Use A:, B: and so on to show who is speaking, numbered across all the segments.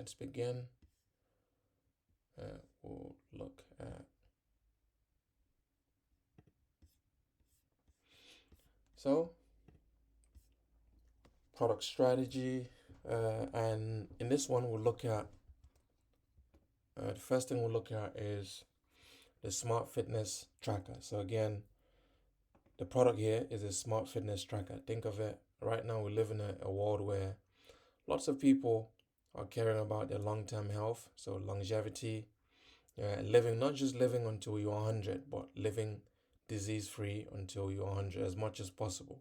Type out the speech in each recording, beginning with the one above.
A: let's begin. We'll look at so product strategy, and in this one we'll look at the first thing we'll look at is the smart fitness tracker. So again, the product here is a smart fitness tracker. Think of it, right now we live in a world where lots of people are caring about their long-term health, so longevity, living, not just living until you're 100, but living disease-free until you're 100 as much as possible.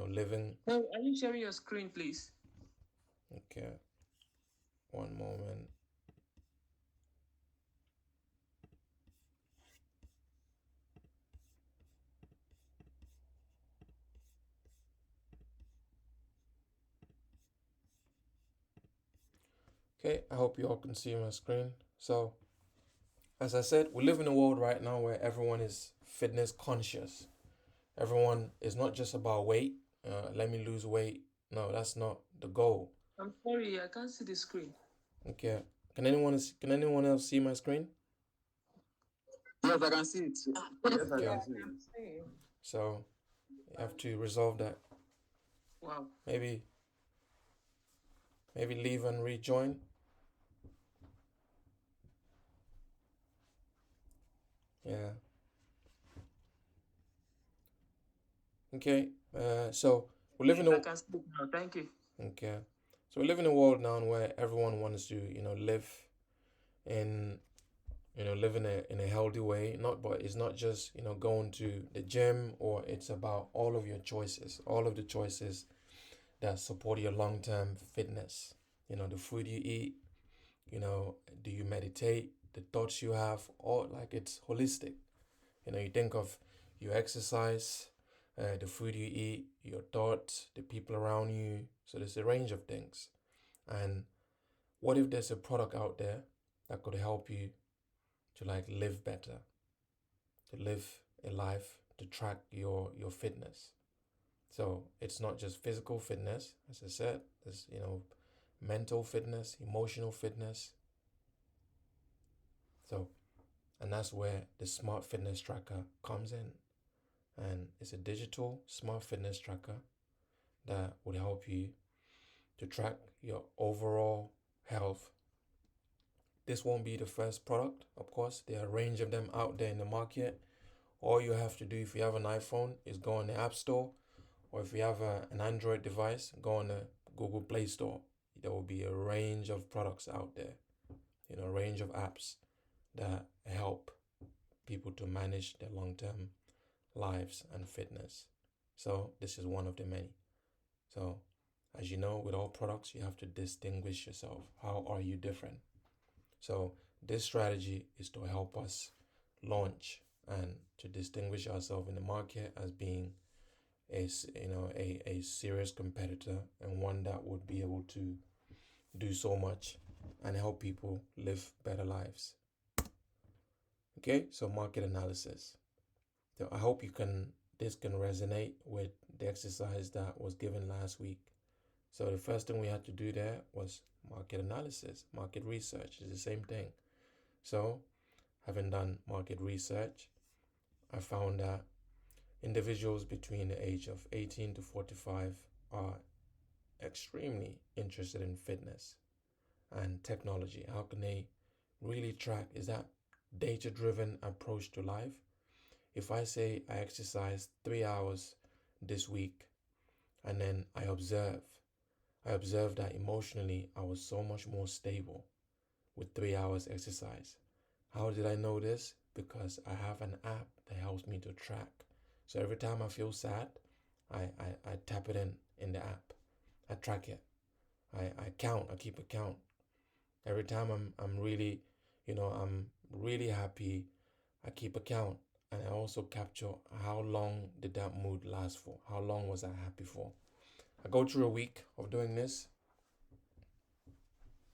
A: Living.
B: Are you sharing your screen, please?
A: Okay, one moment. Okay, I hope you all can see my screen. So, as I said, we live in a world right now where everyone is fitness conscious. Everyone is not just about weight. Let me lose weight. No, that's not the goal.
B: I'm sorry, I can't see the screen.
A: Okay. Can anyone else see my screen?
C: Yes, I can see it. Yes, I
A: Okay.
C: can see it.
A: So you have to resolve that.
B: Wow.
A: Maybe leave and rejoin. Yeah. Okay. So we live in
B: I
A: a
B: can speak now. Thank you.
A: okay. So we live in a world now where everyone wants to, live in live in a healthy way. Not but it's not just, going to the gym, or it's about all of your choices, all of the choices that support your long-term fitness. The food you eat, do you meditate, the thoughts you have, all like it's holistic. You think of your exercise, the food you eat, your thoughts, the people around you. So there's a range of things. And what if there's a product out there that could help you to like live better, to live a life, to track your fitness? So it's not just physical fitness, as I said, there's mental fitness, emotional fitness. So and that's where the smart fitness tracker comes in. And it's a digital smart fitness tracker that would help you to track your overall health. This won't be the first product, of course. There are a range of them out there in the market. All you have to do if you have an iPhone is go on the App Store, or if you have an Android device, go on the Google Play Store. There will be a range of products out there, a range of apps that help people to manage their long-term lives and fitness. So this is one of the many. So as you know, with all products, you have to distinguish yourself. How are you different? So this strategy is to help us launch and to distinguish ourselves in the market as being a serious competitor, and one that would be able to do so much and help people live better lives. Okay, so market analysis. So I hope this can resonate with the exercise that was given last week. So the first thing we had to do there was market analysis, market research is the same thing. So having done market research, I found that individuals between the age of 18 to 45 are extremely interested in fitness and technology. How can they really track? Is that data driven approach to life? If I say I exercise 3 hours this week, and then I observed that emotionally I was so much more stable with 3 hours exercise. How did I know this? Because I have an app that helps me to track. So every time I feel sad, I tap it in the app. I track it. I count, I keep a count. Every time I'm really, I'm really happy, I keep a count. And I also capture how long did that mood last for? How long was I happy for? I go through a week of doing this,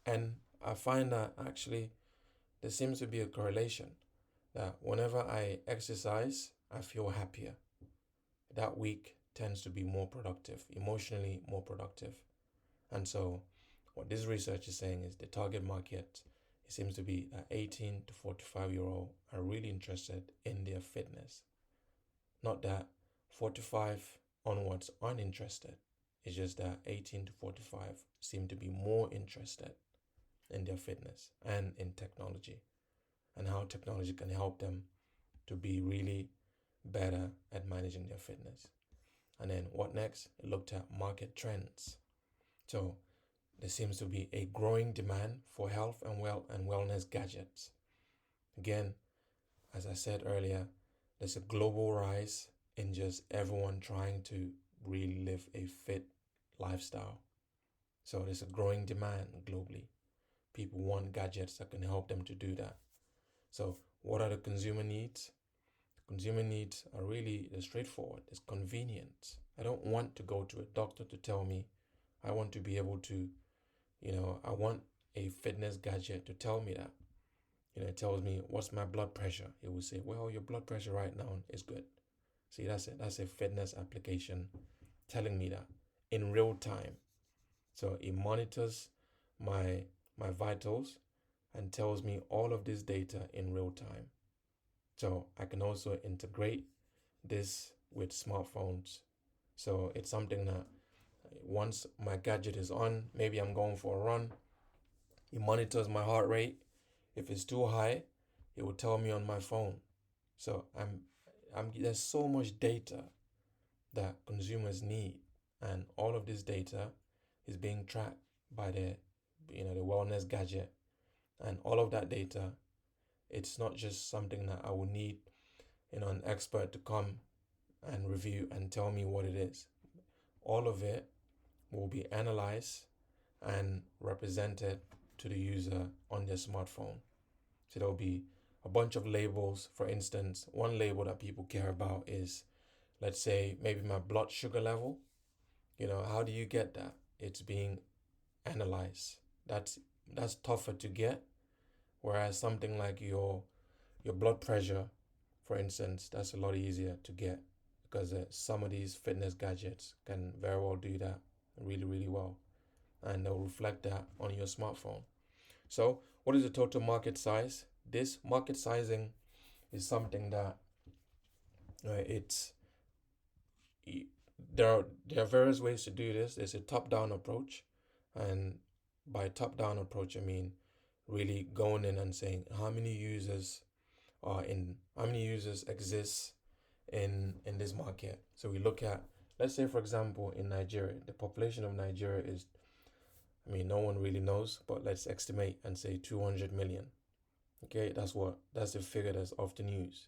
A: and I find that actually there seems to be a correlation that whenever I exercise, I feel happier. That week tends to be more productive, emotionally more productive. And so what this research is saying is the target market, it seems to be that 18 to 45-year-old are really interested in their fitness. Not that 45 onwards aren't interested. It's just that 18 to 45 seem to be more interested in their fitness and in technology and how technology can help them to be really better at managing their fitness. And then what next? It looked at market trends. So there seems to be a growing demand for health and wellness gadgets. Again, as I said earlier, there's a global rise in just everyone trying to really live a fit lifestyle. So there's a growing demand globally. People want gadgets that can help them to do that. So what are the consumer needs? The consumer needs are really straightforward. It's convenience. I don't want to go to a doctor to tell me. I want to be able to, I want a fitness gadget to tell me that. It tells me what's my blood pressure. It will say, well, your blood pressure right now is good. See, that's it. That's a fitness application telling me that in real time. So it monitors my vitals and tells me all of this data in real time. So I can also integrate this with smartphones. So it's something that once my gadget is on, maybe I'm going for a run, it monitors my heart rate. If it's too high, it will tell me on my phone. So there's so much data that consumers need, and all of this data is being tracked by the wellness gadget, and all of that data, it's not just something that I will need an expert to come and review and tell me what it is. All of it will be analyzed and represented to the user on their smartphone. So there'll be a bunch of labels. For instance, one label that people care about is, let's say, maybe my blood sugar level. How do you get that? It's being analyzed. That's tougher to get. Whereas something like your blood pressure, for instance, that's a lot easier to get because some of these fitness gadgets can very well do that really, really well. And they'll reflect that on your smartphone. So what is the total market size? This market sizing is something that there are various ways to do this. There's a top-down approach, and by top-down approach, I mean really going in and saying how many users exist in this market. So we look at, let's say for example, in Nigeria, the population of Nigeria is, no one really knows, but let's estimate and say 200 million. Okay, that's the figure that's often used.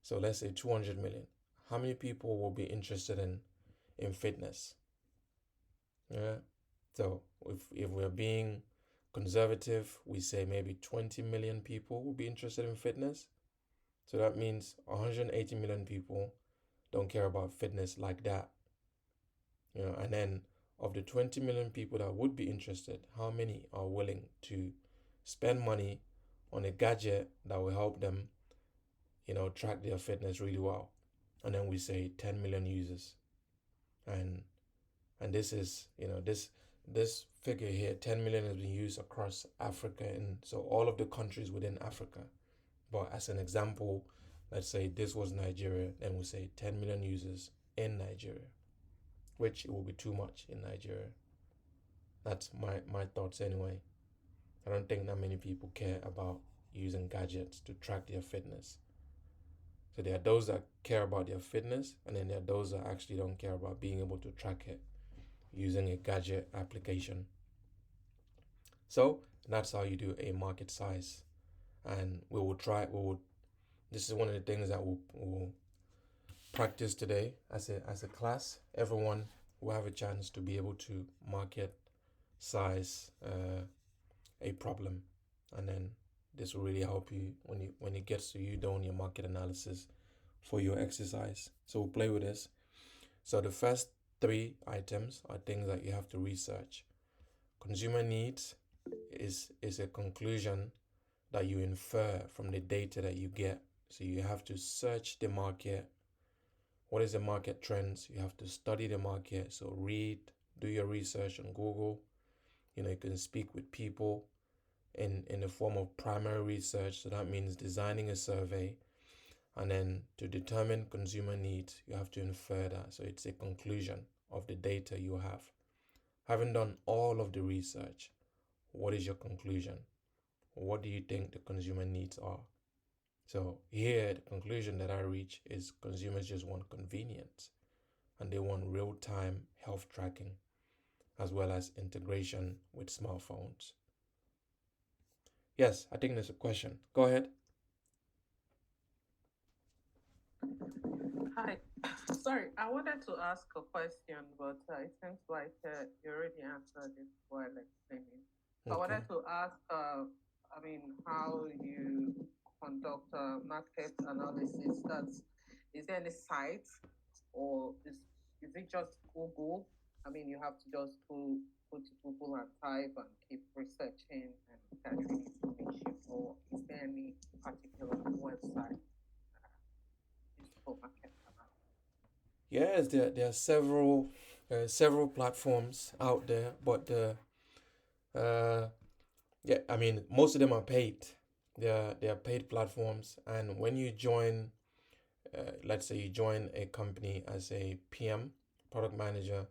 A: So let's say 200 million. How many people will be interested in fitness? Yeah. So if we're being conservative, we say maybe 20 million people will be interested in fitness. So that means 180 million people don't care about fitness like that. And then of the 20 million people that would be interested, how many are willing to spend money on a gadget that will help them, track their fitness really well? And then we say 10 million users. And this is, this figure here, 10 million has been used across Africa, and so all of the countries within Africa. But as an example, let's say this was Nigeria, then we say 10 million users in Nigeria, which it will be too much in Nigeria. That's my thoughts anyway. I don't think that many people care about using gadgets to track their fitness. So there are those that care about their fitness, and then there are those that actually don't care about being able to track it using a gadget application. So that's how you do a market size. And this is one of the things that we'll practice today as a class. Everyone will have a chance to be able to market size a problem, and then this will really help you when it gets to you doing your market analysis for your exercise. So we'll play with this. So the first 3 items are things that you have to research. Consumer needs is a conclusion that you infer from the data that you get. So you have to search the market. What is the market trends? You have to study the market. So read, do your research on Google. You can speak with people in the form of primary research. So that means designing a survey, and then to determine consumer needs, you have to infer that. So it's a conclusion of the data you have. Having done all of the research, what is your conclusion? What do you think the consumer needs are? So here, the conclusion that I reach is consumers just want convenience, and they want real-time health tracking as well as integration with smartphones. Yes, I think there's a question. Go ahead.
D: Hi. Sorry, I wanted to ask a question, but it seems like you already answered it while explaining. I
A: Okay.
D: wanted to ask, how you conduct market analysis. Is there any site, or is it just Google? You have to just go to Google and type and keep researching and gathering information, or is there any particular website used for market analysis?
A: Yes, there are several platforms out there, but yeah, most of them are paid. They are paid platforms, and when you join, let's say you join a company as a PM, product manager,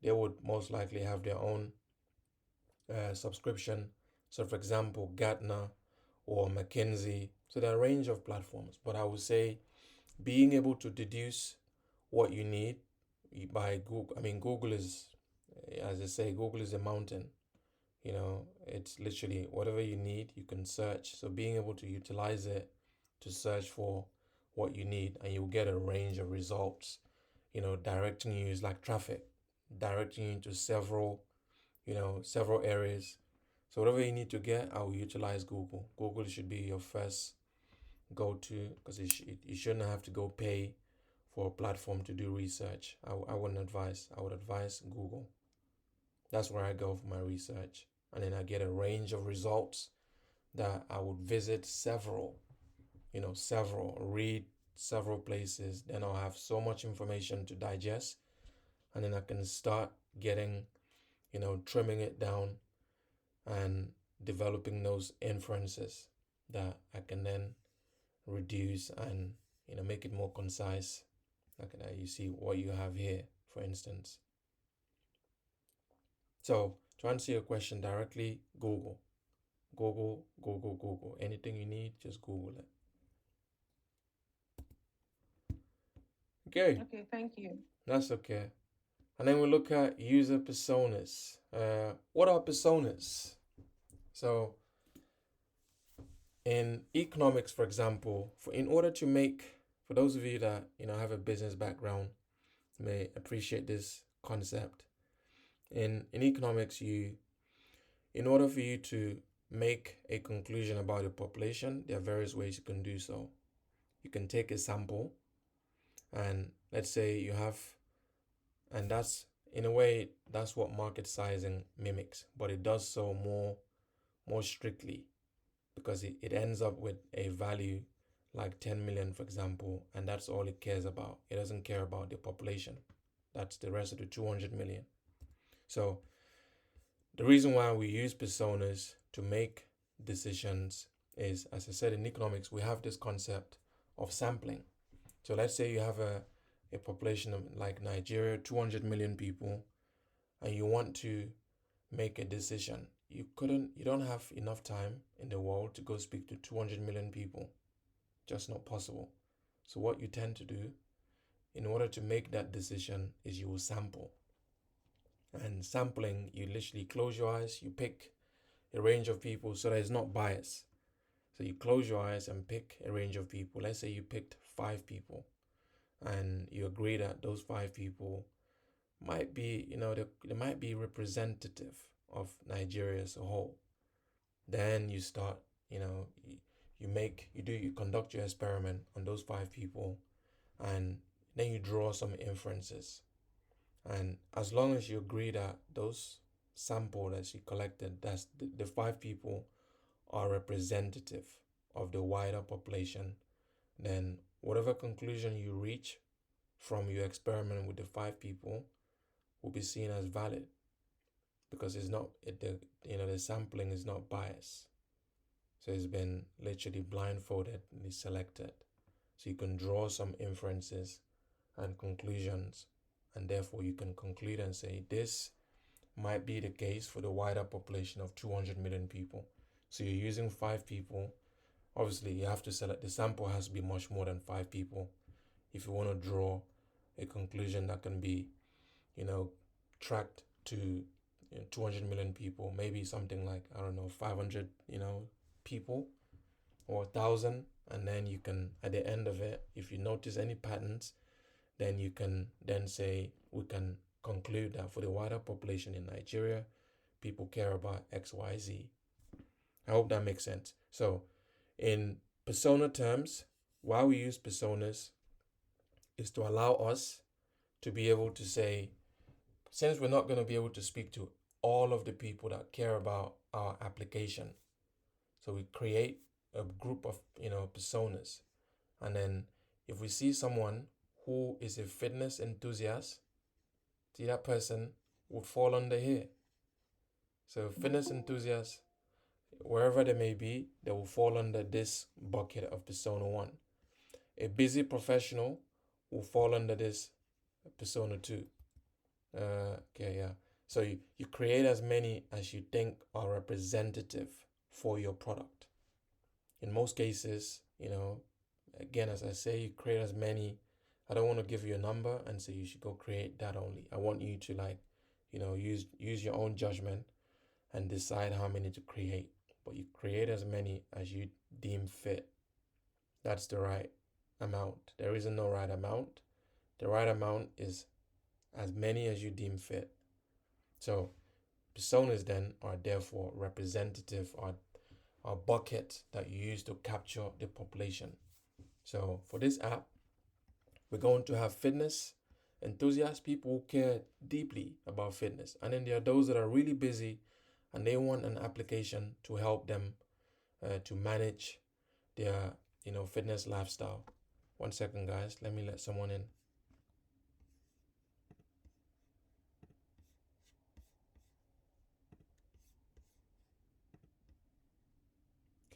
A: they would most likely have their own subscription. So, for example, Gartner or McKinsey. So there are a range of platforms, but I would say being able to deduce what you need by Google. Google is, as I say, Google is a mountain. It's literally whatever you need, you can search. So being able to utilize it to search for what you need, and you'll get a range of results, directing you is like traffic, directing you into several areas. So whatever you need to get, I will utilize Google. Google should be your first go-to, because you shouldn't have to go pay for a platform to do research. I wouldn't advise. I would advise Google. That's where I go for my research. And then I get a range of results that I would visit read several places. Then I'll have so much information to digest. And then I can start getting, trimming it down and developing those inferences that I can then reduce and, make it more concise. Like you see what you have here, for instance. So to answer your question directly, Google. Google, Google, Google. Anything you need, just Google it. Okay.
D: Okay, thank you.
A: That's okay. And then we look at user personas. What are personas? So in economics, for example, for those of you that have a business background, may appreciate this concept. In economics, in order for you to make a conclusion about a population, there are various ways you can do so. You can take a sample, and let's say and that's, in a way, that's what market sizing mimics, but it does so more strictly, because it ends up with a value like 10 million, for example, and that's all it cares about. It doesn't care about the population. That's the rest of the 200 million. So the reason why we use personas to make decisions is, as I said, in economics, we have this concept of sampling. So let's say you have a population of like Nigeria, 200 million people, and you want to make a decision. You don't have enough time in the world to go speak to 200 million people. Just not possible. So what you tend to do in order to make that decision is you will sample. And sampling, you literally close your eyes, you pick a range of people so that it's not bias. So you close your eyes and pick a range of people. Let's say you picked 5 people, and you agree that those 5 people might be, they might be representative of Nigeria as a whole. Then you start, you conduct your experiment on those 5 people, and then you draw some inferences. And as long as you agree that those sample that you collected, that's the 5 people are representative of the wider population, then whatever conclusion you reach from your experiment with the 5 people will be seen as valid, because it's not the sampling is not biased. So it's been literally blindfoldedly selected. So you can draw some inferences and conclusions, and therefore you can conclude and say this might be the case for the wider population of 200 million people. So you're using 5 people. Obviously, you have to select, the sample has to be much more than 5 people if you want to draw a conclusion that can be, tracked to 200 million people, maybe something like, 500, people or 1,000. And then you can, at the end of it, if you notice any patterns, then you can then say, we can conclude that for the wider population in Nigeria, people care about X, Y, Z. I hope that makes sense. So in persona terms, why we use personas is to allow us to be able to say, since we're not going to be able to speak to all of the people that care about our application, so we create a group of, personas. And then if we see someone who is a fitness enthusiast, see, that person would fall under here. So fitness enthusiasts, wherever they may be, they will fall under this bucket of persona 1. A busy professional will fall under this persona 2. So you create as many as you think are representative for your product. In most cases, again, as I say, you create as many. I don't want to give you a number and say you should go create that only. I want you to use your own judgment and decide how many to create. But you create as many as you deem fit. That's the right amount. There isn't no right amount. The right amount is as many as you deem fit. So personas then are therefore representative, are bucket that you use to capture the population. So for this app, we're going to have fitness enthusiasts, people who care deeply about fitness. And then there are those that are really busy and they want an application to help them to manage their, fitness lifestyle. 1 second, guys. Let me let someone in.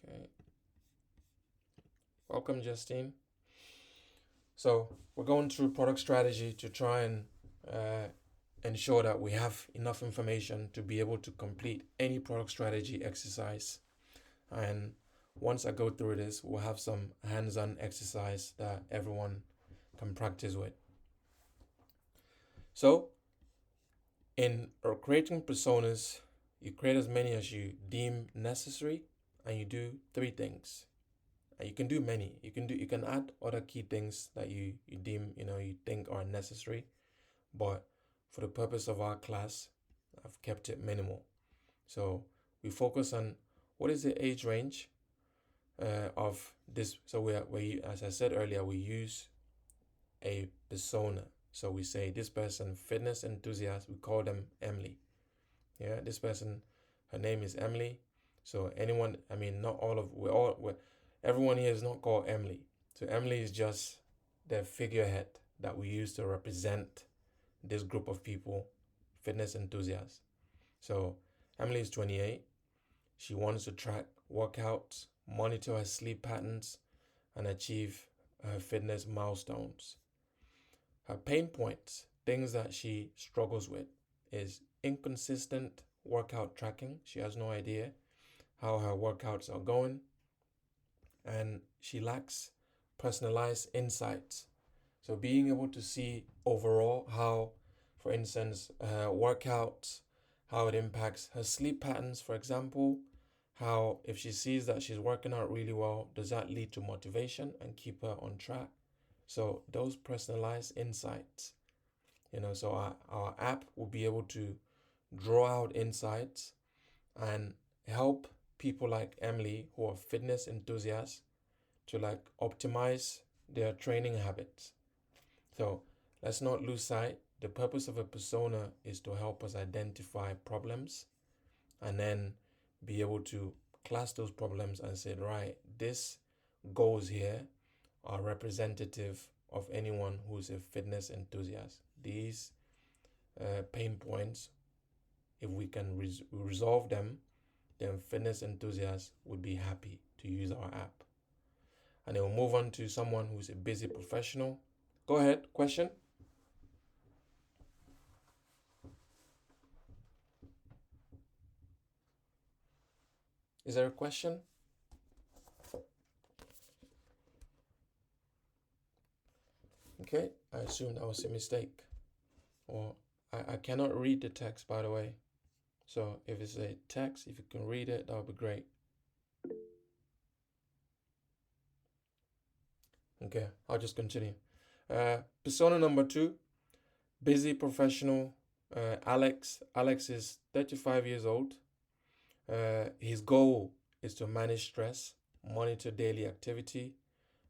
A: Okay. Welcome, Justine. So we're going through product strategy to try and ensure that we have enough information to be able to complete any product strategy exercise. And once I go through this, we'll have some hands-on exercise that everyone can practice with. So in creating personas, you create as many as you deem necessary, and you do 3 things. And you can do many. You can add other key things that you deem, you think are necessary. But for the purpose of our class, I've kept it minimal. So we focus on what is the age range of this. So we, as I said earlier, we use a persona. So we say this person, fitness enthusiast, we call them Emily. Yeah, this person, her name is Emily. So anyone, not all of, everyone here is not called Emily. So Emily is just the figurehead that we use to represent this group of people, fitness enthusiasts. So Emily is 28. She wants to track workouts, monitor her sleep patterns, and achieve her fitness milestones. Her pain points, things that she struggles with, is inconsistent workout tracking. She has no idea how her workouts are going, and she lacks personalized insights. So being able to see overall how, for instance, her workouts, how it impacts her sleep patterns, for example, how if she sees that she's working out really well, does that lead to motivation and keep her on track? So those personalized insights, so our app will be able to draw out insights and help people like Emily who are fitness enthusiasts to optimize their training habits. So let's not lose sight. The purpose of a persona is to help us identify problems and then be able to class those problems and say, right, this goals here are representative of anyone who's a fitness enthusiast. These pain points If we can resolve them, then fitness enthusiasts would be happy to use our app. And then we'll move on to someone who's a busy professional. Go ahead, question. Is there a question? Okay, I assume that was a mistake. Or I cannot read the text, by the way. So if it's a text, if you can read it, that would be great. Okay, I'll just continue. Persona number 2, busy professional, Alex. Alex is 35 years old. His goal is to manage stress, monitor daily activity,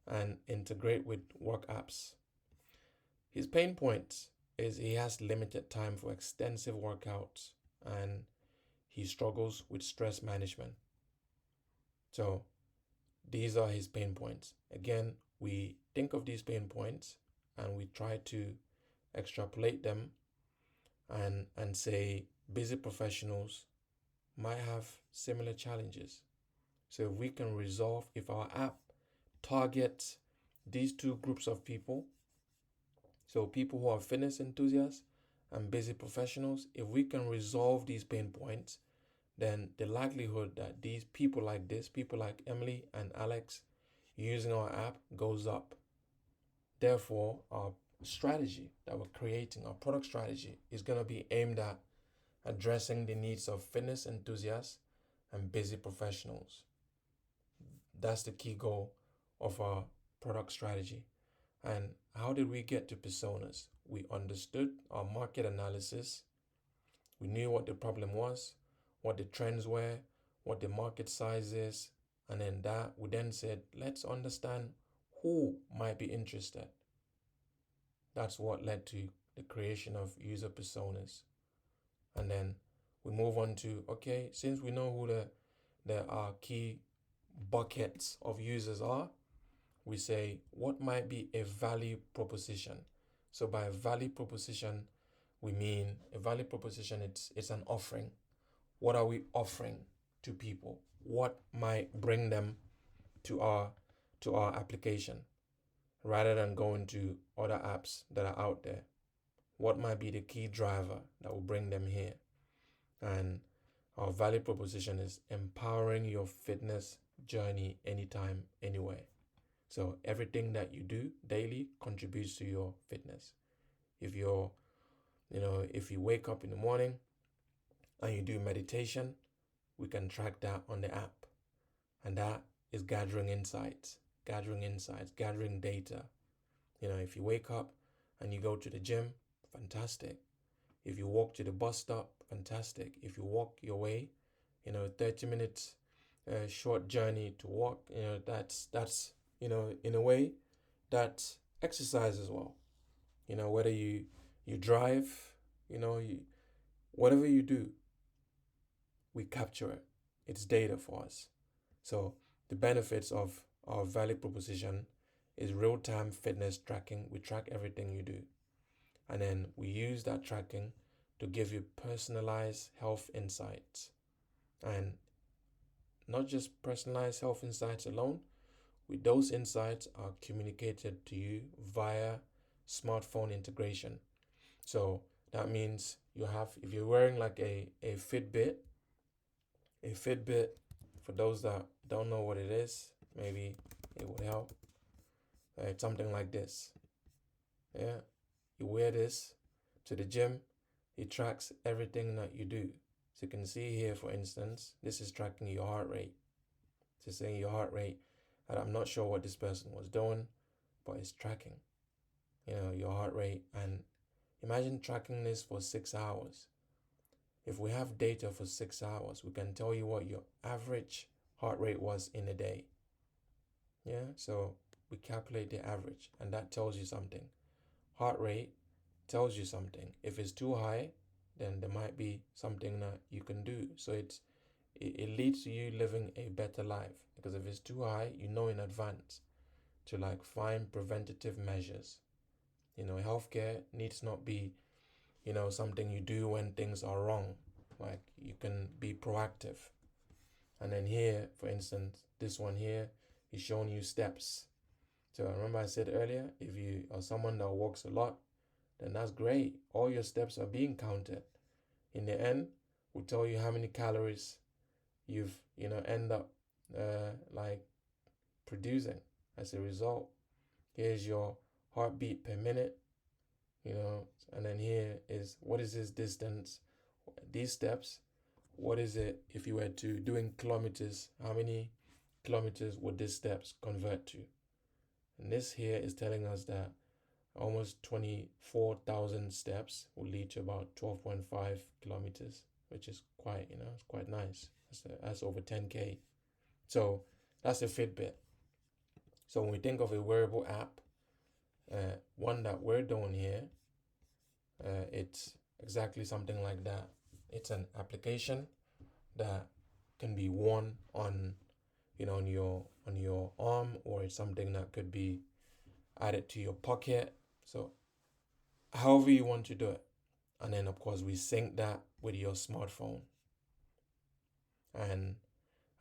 A: and integrate with work apps. His pain point is he has limited time for extensive workouts and he struggles with stress management. So these are his pain points. Again, we think of these pain points and we try to extrapolate them and say busy professionals might have similar challenges. So if we can resolve, if our app targets these two groups of people, so people who are fitness enthusiasts and busy professionals, if we can resolve these pain points, then the likelihood that these people like this, people like Emily and Alex using our app goes up. Therefore, our strategy that we're creating, our product strategy, is going to be aimed at addressing the needs of fitness enthusiasts and busy professionals. That's the key goal of our product strategy. And how did we get to personas? We understood our market analysis. We knew what the problem was, what the trends were, what the market size is, and then we then said, let's understand who might be interested. That's what led to the creation of user personas. And then we move on to, okay, since we know who our key buckets of users are, we say, what might be a value proposition? So by a value proposition, we mean a value proposition, it's an offering. What are we offering to people? What might bring them to our application rather than going to other apps that are out there? What might be the key driver that will bring them here? And our value proposition is empowering your fitness journey anytime, anywhere. So everything that you do daily contributes to your fitness. If you wake up in the morning and you do meditation, we can track that on the app. And that is gathering insights, gathering data. If you wake up and you go to the gym, fantastic. If you walk to the bus stop, fantastic. If you walk your way, 30 minutes short journey to walk, that's in a way, that's exercise as well. Whether you drive, whatever you do, we capture it. It's data for us. So the benefits of our value proposition is real-time fitness tracking. We track everything you do. And then we use that tracking to give you personalized health insights. And not just personalized health insights alone, with those insights are communicated to you via smartphone integration. So that means if you're wearing like a Fitbit, for those that don't know what it is, maybe it would help. It's something like this. Yeah, you wear this to the gym, it tracks everything that you do. So you can see here, for instance, this is tracking your heart rate. It's saying your heart rate, and I'm not sure what this person was doing, but it's tracking, your heart rate. And imagine tracking this for 6 hours. If we have data for 6 hours, we can tell you what your average heart rate was in a day. Yeah, so we calculate the average, and that tells you something. Heart rate tells you something. If it's too high, then there might be something that you can do. So it leads to you living a better life, because if it's too high, you know in advance to find preventative measures. Healthcare needs not be, something you do when things are wrong. like you can be proactive. And then here, for instance, this one here is showing you steps. So remember I said earlier, if you are someone that walks a lot, then that's great. All your steps are being counted. In the end, we'll tell you how many calories you've, end up like producing as a result. Here's your heartbeat per minute, and then here is what is this distance, these steps. What is it if you were to doing kilometers? How many kilometers would these steps convert to? And this here is telling us that almost 24,000 steps will lead to about 12.5 kilometers, which is quite, it's quite nice. That's over 10K. So that's a Fitbit. So when we think of a wearable app, one that we're doing here, it's exactly something like that. It's an application that can be worn on, on your arm, or it's something that could be added to your pocket. So however you want to do it. And then of course we sync that with your smartphone. And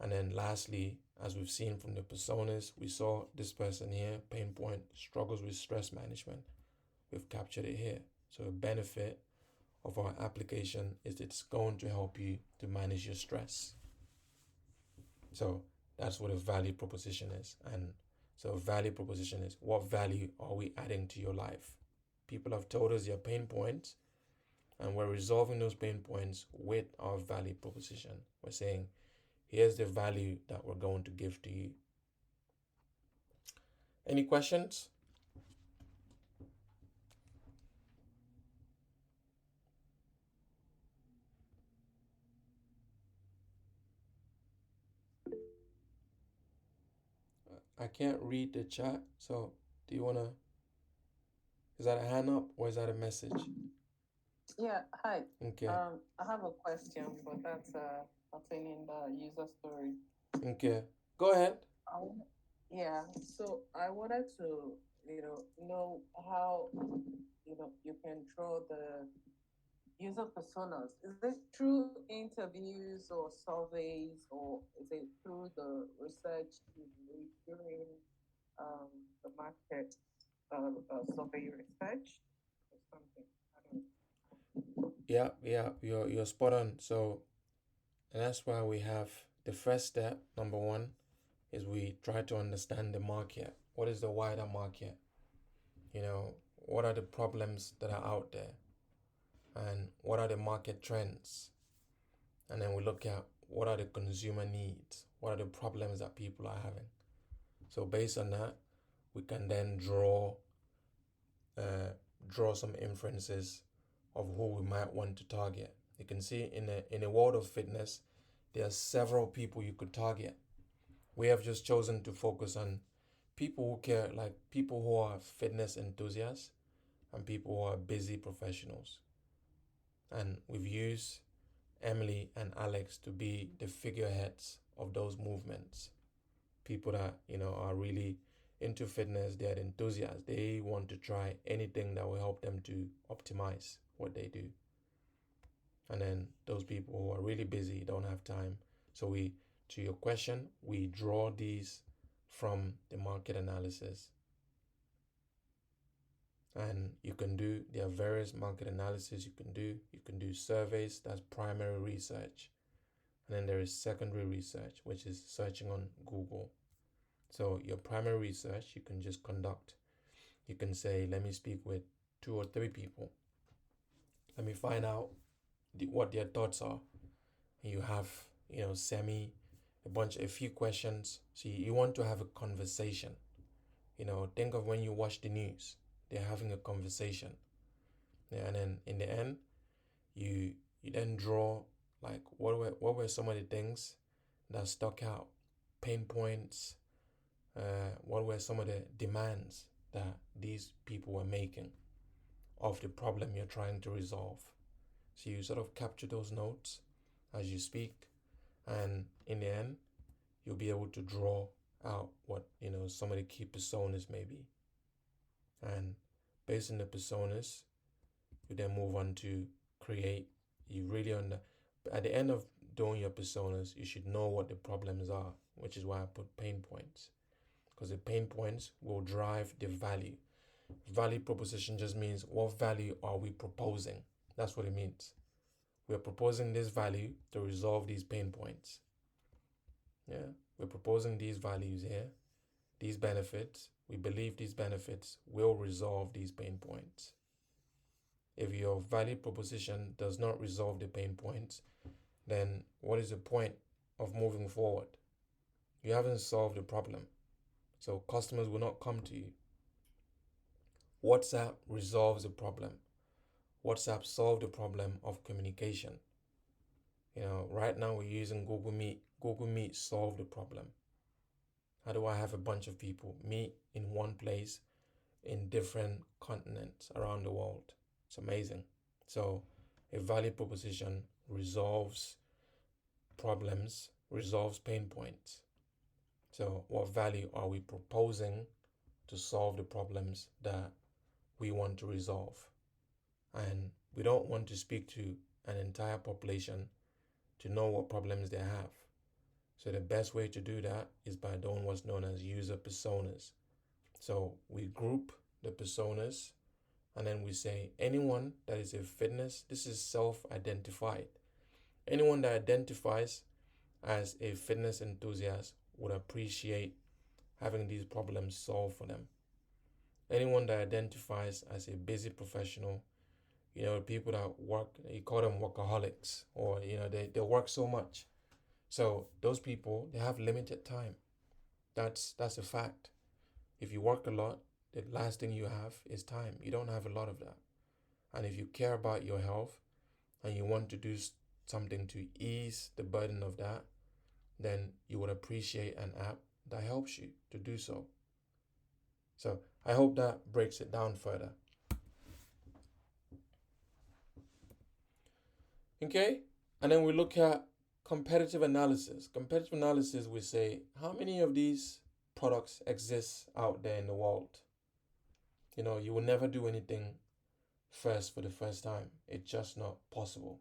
A: then lastly, as we've seen from the personas, we saw this person here, pain point, struggles with stress management. We've captured it here. So a benefit of our application is it's going to help you to manage your stress. So that's what a value proposition is. And so a value proposition is, what value are we adding to your life? People have told us their pain points, and we're resolving those pain points with our value proposition. We're saying, here's the value that we're going to give to you. Any questions? I can't read the chat, so do you want to, is that a hand up or is that a message?
D: Yeah, hi.
A: Okay.
D: I have a question, but that's pertaining the user story.
A: Okay. Go ahead.
D: Yeah, so I wanted to, know how, you can draw the user personas. Is it through interviews or surveys, or is it through the research you do during the market survey research or something? I don't know.
A: Yeah, you're spot on. So that's why we have the first step, number one, is we try to understand the market. What is the wider market? What are the problems that are out there? And what are the market trends? And then we look at what are the consumer needs? What are the problems that people are having? So based on that, we can then draw some inferences of who we might want to target. You can see in a world of fitness, there are several people you could target. We have just chosen to focus on people who care, like people who are fitness enthusiasts and people who are busy professionals. And we've used Emily and Alex to be the figureheads of those movements. People that, are really into fitness, they're enthusiasts. They want to try anything that will help them to optimize what they do. And then those people who are really busy, don't have time. So to your question, we draw these from the market analysis. And there are various market analysis you can do. You can do surveys, that's primary research. And then there is secondary research, which is searching on Google. So your primary research, you can just conduct. You can say, let me speak with 2 or 3 people. Let me find out what their thoughts are. And you have, a few questions. So you want to have a conversation. Think of when you watch the news, they're having a conversation. Yeah, and then in the end, you then draw like what were some of the things that stuck out, pain points, what were some of the demands that these people were making of the problem you're trying to resolve. So you sort of capture those notes as you speak, and in the end, you'll be able to draw out what, some of the key personas may be. And based on the personas, you then move on to create. You really at the end of doing your personas, you should know what the problems are, which is why I put pain points, because the pain points will drive the value. Value proposition just means what value are we proposing? That's what it means. We're proposing this value to resolve these pain points. Yeah, we're proposing these values here, these benefits. We believe these benefits will resolve these pain points. If your value proposition does not resolve the pain points, then what is the point of moving forward? You haven't solved the problem. So customers will not come to you. WhatsApp resolves the problem. WhatsApp solved the problem of communication. Right now we're using Google Meet. Google Meet solved the problem. How do I have a bunch of people meet in one place in different continents around the world? It's amazing. So a value proposition resolves problems, resolves pain points. So what value are we proposing to solve the problems that we want to resolve? And we don't want to speak to an entire population to know what problems they have. So the best way to do that is by doing what's known as user personas. So we group the personas and then we say anyone that is a fitness, this is self-identified. Anyone that identifies as a fitness enthusiast would appreciate having these problems solved for them. Anyone that identifies as a busy professional, people that work, you call them workaholics, or they work so much. So those people, they have limited time. That's a fact. If you work a lot, the last thing you have is time. You don't have a lot of that. And if you care about your health and you want to do something to ease the burden of that, then you would appreciate an app that helps you to do so. So I hope that breaks it down further. Okay, and then we look at competitive analysis. Competitive analysis, we say, how many of these products exist out there in the world? You will never do anything first for the first time. It's just not possible.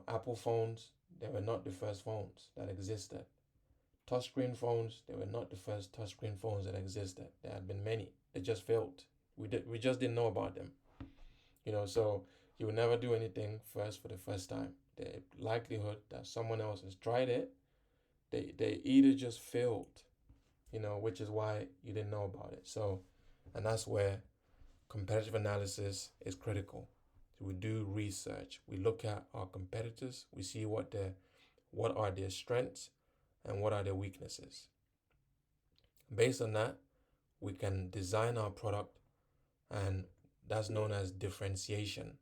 A: Apple phones, they were not the first phones that existed. Touchscreen phones, they were not the first touchscreen phones that existed. There had been many. They just failed. We just didn't know about them. So you will never do anything first for the first time. The likelihood that someone else has tried it, they either just failed, which is why you didn't know about it. So, and that's where competitive analysis is critical. So we do research. We look at our competitors. We see what are their strengths and what are their weaknesses. Based on that, we can design our product, and that's known as differentiation.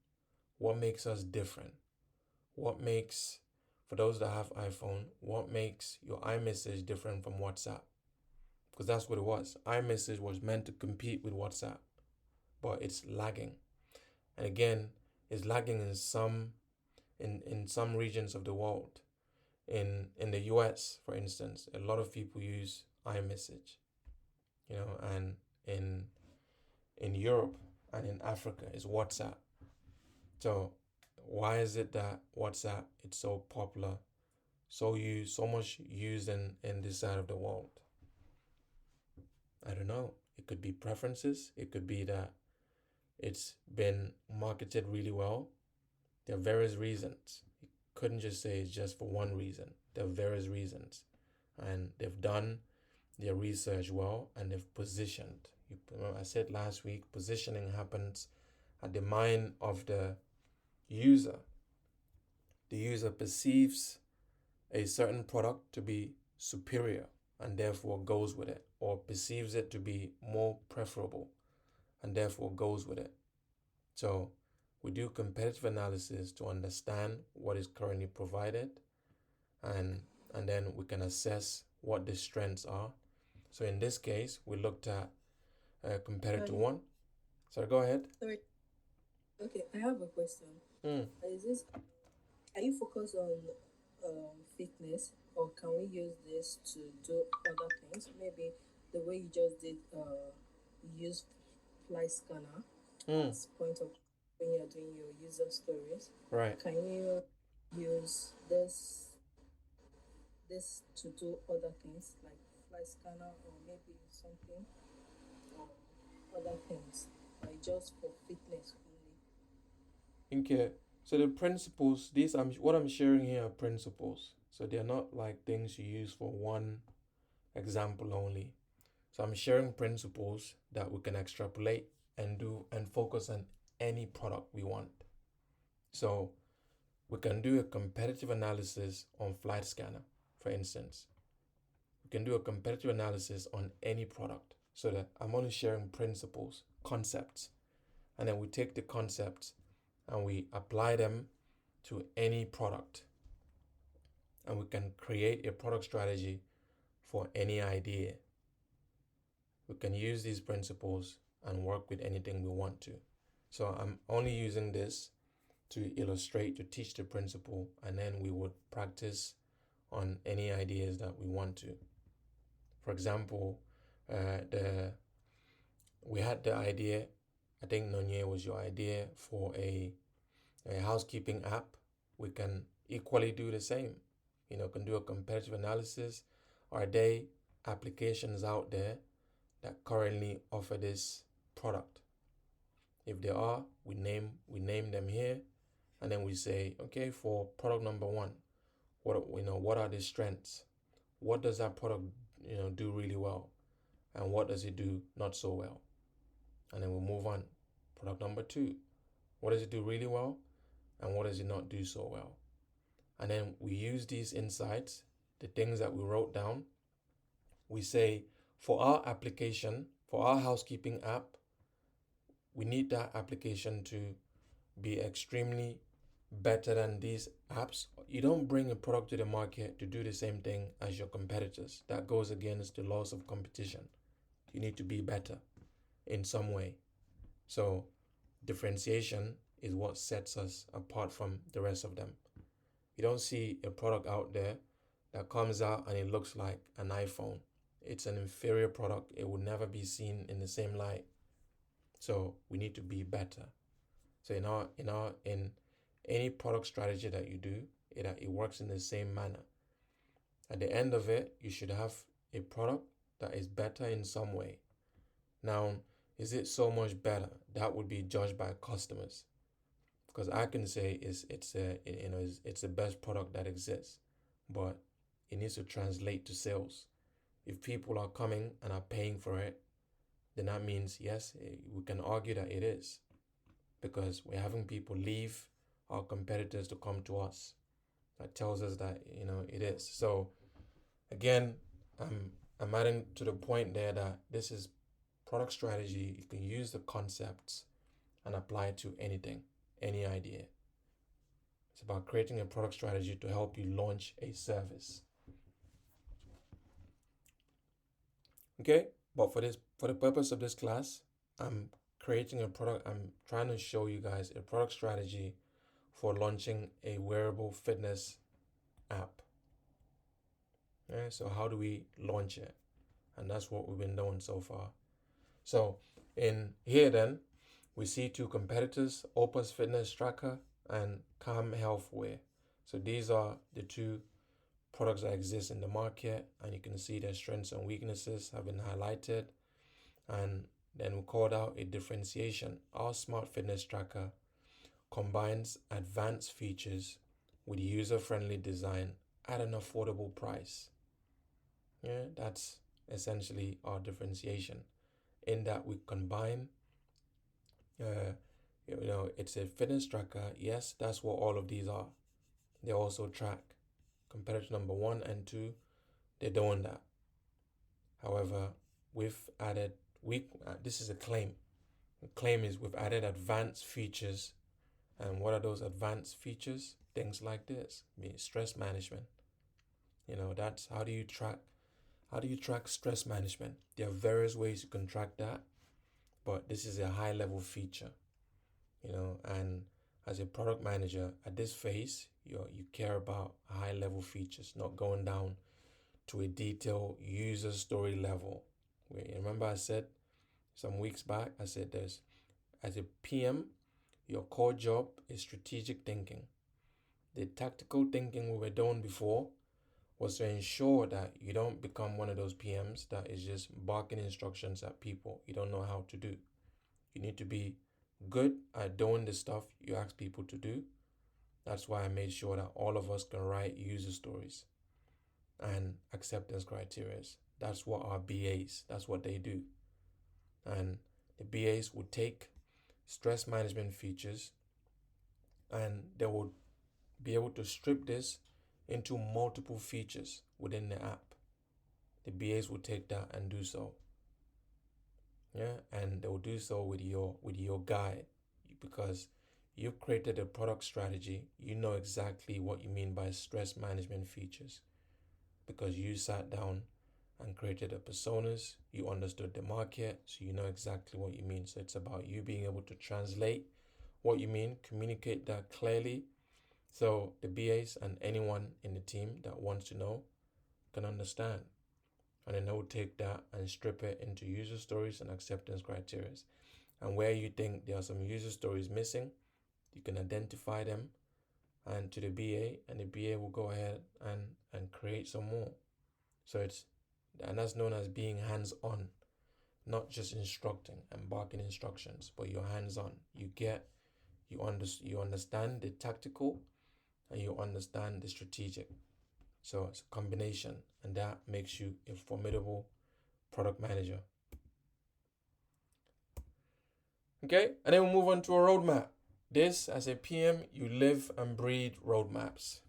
A: What makes us different? What makes, for those that have iPhone, what makes your iMessage different from WhatsApp? Because that's what it was. iMessage was meant to compete with WhatsApp, but it's lagging. And again, it's lagging in some regions of the world. In the US, for instance, a lot of people use iMessage, and in Europe and in Africa is WhatsApp. So why is it that WhatsApp it's so popular, so much used in this side of the world? I don't know. It could be preferences. It could be that it's been marketed really well. There are various reasons. You couldn't just say it's just for one reason. There are various reasons. And they've done their research well and they've positioned. I said last week, positioning happens at the mind of the user. The user perceives a certain product to be superior and therefore goes with it, or perceives it to be more preferable and therefore goes with it. So we do competitive analysis to understand what is currently provided, and then we can assess what the strengths are. So in this case, we looked at competitor one. So go ahead.
E: Sorry. Okay, I have a question. Is this, are you focused on fitness, or can we use this to do other things? Maybe the way you just did, use fly scanner as point of when you're doing your user stories.
A: Right.
E: Can you use this to do other things like flight scanner or maybe something or other things, like just for fitness only.
A: Okay. So the principles, these what I'm sharing here are principles. So they're not like things you use for one example only. So I'm sharing principles that we can extrapolate and do and focus on any product we want. So we can do a competitive analysis on flight scanner, for instance. We can do a competitive analysis on any product. So that I'm only sharing principles, concepts, and then we take the concepts and we apply them to any product. And we can create a product strategy for any idea. We can use these principles and work with anything we want to. So I'm only using this to illustrate, to teach the principle, and then we would practice on any ideas that we want to. For example, we had the idea, I think Nonye was your idea for a housekeeping app. We can equally do the same. Can do a competitive analysis. Are there applications out there that currently offer this product? If there are, we name them here, and then we say, okay, for product number one, what are the strengths? What does that product do really well, and what does it do not so well? And then we move on. Product number two, what does it do really well, and what does it not do so well? And then we use these insights, the things that we wrote down. We say, for our application, for our housekeeping app, we need that application to be extremely better than these apps. You don't bring a product to the market to do the same thing as your competitors. That goes against the laws of competition. You need to be better in some way. So differentiation is what sets us apart from the rest of them. You don't see a product out there that comes out and it looks like an iPhone. It's an inferior product. It will never be seen in the same light. So we need to be better. So in any product strategy that you do, it works in the same manner. At the end of it, you should have a product that is better in some way. Now, is it so much better? That would be judged by customers. Because I can say it's the best product that exists, but it needs to translate to sales. If people are coming and are paying for it, then that means, yes, we can argue that it is, because we're having people leave our competitors to come to us. That tells us that it is. So again, I'm adding to the point there that this is product strategy. You can use the concepts and apply it to anything, any idea. It's about creating a product strategy to help you launch a service. Okay, but for the purpose of this class, I'm creating a product. I'm trying to show you guys a product strategy for launching a wearable fitness app. Yeah, so how do we launch it? And that's what we've been doing so far. So in here then, we see two competitors, Opus Fitness Tracker and Calm Health Wear. So these are the two products that exist in the market, and you can see their strengths and weaknesses have been highlighted. And then we called out a differentiation. Our Smart Fitness Tracker combines advanced features with user-friendly design at an affordable price. Yeah, that's essentially our differentiation, in that we combine it's a fitness tracker. Yes, that's what all of these are. They also track. Competitor number 1 and 2, they're doing that. However, we've added, this is a claim. The claim is we've added advanced features. And what are those advanced features? Things like this. Stress management. That's how do you track stress management? There are various ways you can track that, but this is a high level feature. And as a product manager at this phase, you care about high level features, not going down to a detailed user story level. Remember I said some weeks back, I said as a PM, your core job is strategic thinking. the tactical thinking we were doing before was to ensure that you don't become one of those PMs that is just barking instructions at people you don't know how to do. You need to be good at doing the stuff you ask people to do. That's why I made sure that all of us can write user stories and acceptance criteria. That's what our BAs, that's what they do. And the BAs would take stress management features and they would be able to strip this into multiple features within the app. The BAs will take that and do so. Yeah, and they will do so with your guide, because you've created a product strategy. You know exactly what you mean by stress management features, because you sat down and created the personas. You understood the market, so you know exactly what you mean. So it's about you being able to translate what you mean, communicate that clearly, so the BAs and anyone in the team that wants to know can understand. And then they will take that and strip it into user stories and acceptance criteria. And where you think there are some user stories missing, you can identify them and to the BA, and the BA will go ahead and create some more. So that's known as being hands-on, not just instructing and barking instructions, but you're hands-on. You understand the tactical and you understand the strategic. So it's a combination, and that makes you a formidable product manager. Okay, and then we'll move on to a roadmap. This, as a PM, you live and breathe roadmaps.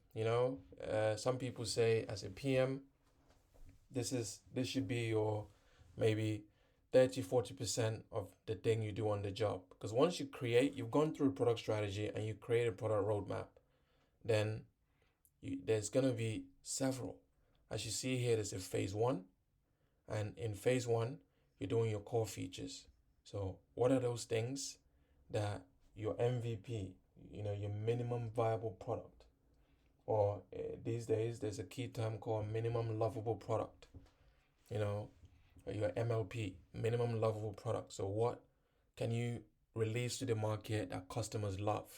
A: Some people say as a PM, this should be your maybe 30-40% of the thing you do on the job. Because once you've gone through a product strategy and you create a product roadmap, then there's going to be several. As you see here, there's a phase 1. And in phase 1, you're doing your core features. So what are those things that your MVP, your minimum viable product, or these days there's a key term called minimum lovable product, your MLP, minimum lovable product. So what can you release to the market that customers love?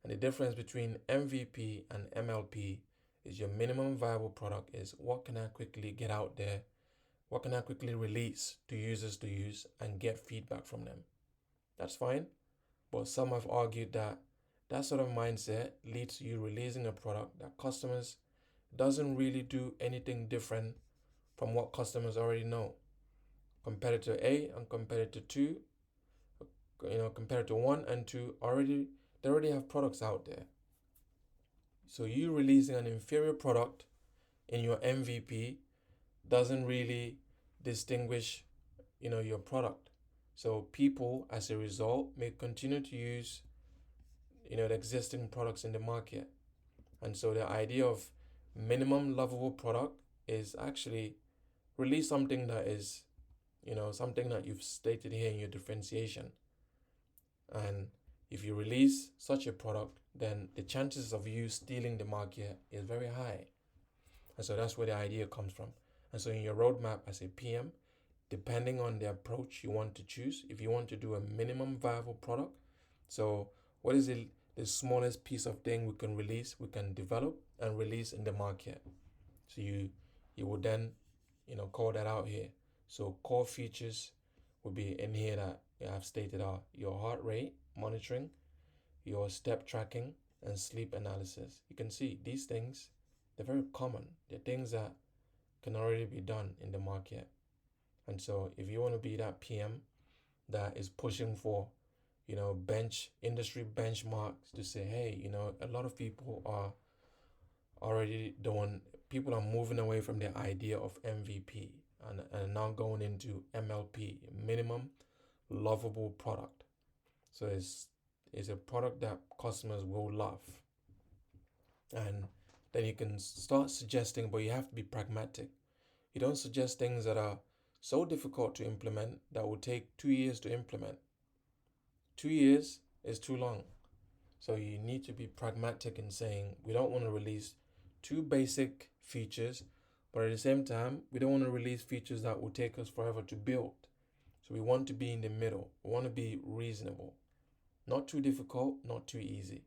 A: And the difference between MVP and MLP is your minimum viable product is what can I quickly get out there, what can I quickly release to users to use and get feedback from them. That's fine, but some have argued that that sort of mindset leads to you releasing a product that customers doesn't really do anything different from what customers already know. Competitor A and competitor 2, competitor 1 and 2 they already have products out there. So you releasing an inferior product in your MVP doesn't really distinguish, your product. So people, as a result, may continue to use, the existing products in the market. And so the idea of minimum lovable product is actually release something that is, something that you've stated here in your differentiation. And if you release such a product, then the chances of you stealing the market is very high. And so that's where the idea comes from. And so in your roadmap as a PM, depending on the approach you want to choose, if you want to do a minimum viable product, so what is the smallest piece of thing we can develop and release in the market? So you will then, call that out here. So core features will be in here that I've stated are your heart rate monitoring, your step tracking, and sleep analysis. You can see these things, they're very common. They're things that can already be done in the market. And so if you want to be that PM that is pushing for, industry benchmarks to say, hey, a lot of people are moving away from the idea of MVP and now going into MLP, minimum lovable product. So it's a product that customers will love. And then you can start suggesting, but you have to be pragmatic. You don't suggest things that are so difficult to implement that will take 2 years to implement. 2 years is too long. So you need to be pragmatic in saying we don't want to release too basic features, but at the same time, we don't want to release features that will take us forever to build. So we want to be in the middle. We want to be reasonable. Not too difficult, not too easy.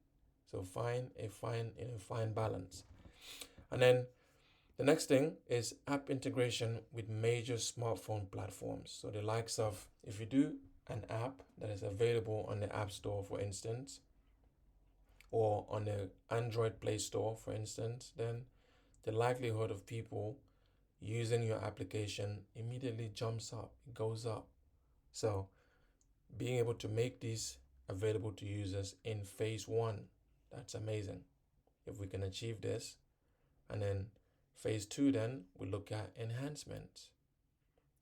A: So find a fine balance. And then the next thing is app integration with major smartphone platforms. So the likes of, if you do an app that is available on the App Store, for instance, or on the Android Play Store, for instance, then the likelihood of people using your application immediately jumps up, it goes up. So being able to make these available to users in phase one, that's amazing. If we can achieve this, and then phase two, then we look at enhancements.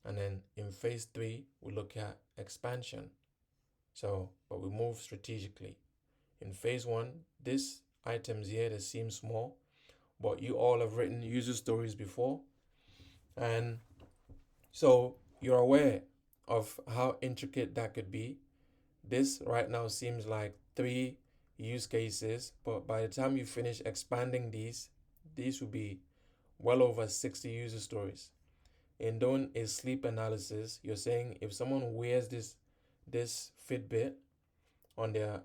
A: And then in phase three, we look at expansion. So, but we move strategically. In phase one, these items here that seem small, but you all have written user stories before. And so you're aware of how intricate that could be. This right now seems like 3 use cases, but by the time you finish expanding these will be well over 60 user stories. In doing a sleep analysis, you're saying if someone wears this Fitbit on their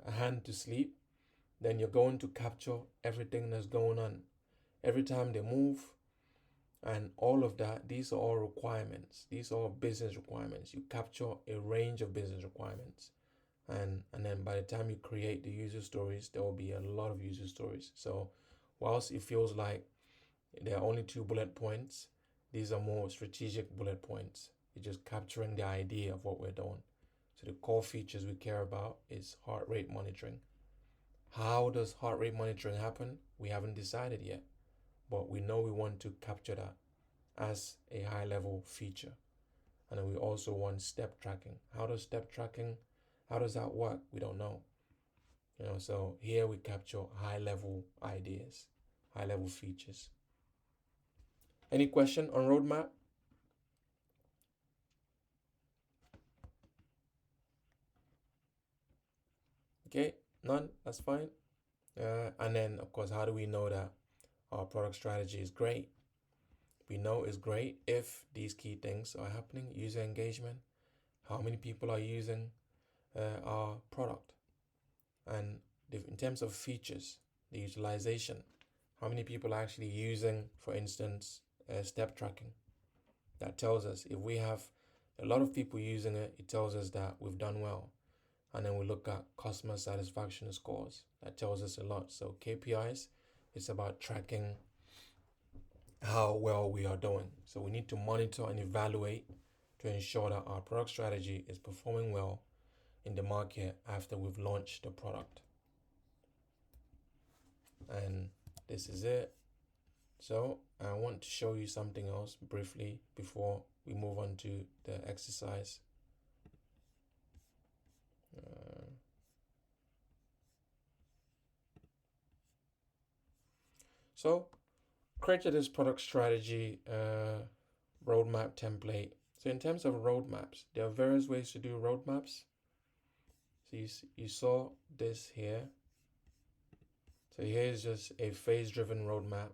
A: hand to sleep, then you're going to capture everything that's going on every time they move, and all of that. These are all requirements. These are all business requirements. You capture a range of business requirements, and then by the time you create the user stories, there will be a lot of user stories. So whilst it feels like there are only 2 bullet points, these are more strategic bullet points. You're just capturing the idea of what we're doing. So the core features we care about is heart rate monitoring. How does heart rate monitoring happen? We haven't decided yet, but we know we want to capture that as a high level feature. And then we also want step tracking. How does that work? We don't know. So here we capture high level ideas, high level features. Any question on roadmap? Okay, none, that's fine. And then of course, how do we know that our product strategy is great? We know it's great if these key things are happening: user engagement, how many people are using our product, and in terms of features, the utilization, how many people are actually using, for instance, step tracking. That tells us if we have a lot of people using it, it tells us that we've done well. And then we look at customer satisfaction scores. That tells us a lot. So KPIs, it's about tracking how well we are doing. So we need to monitor and evaluate to ensure that our product strategy is performing well in the market after we've launched the product. And this is it. So I want to show you something else briefly before we move on to the exercise. So created this product strategy roadmap template. So in terms of roadmaps, there are various ways to do roadmaps. So you saw this here. So here's just a phase-driven roadmap,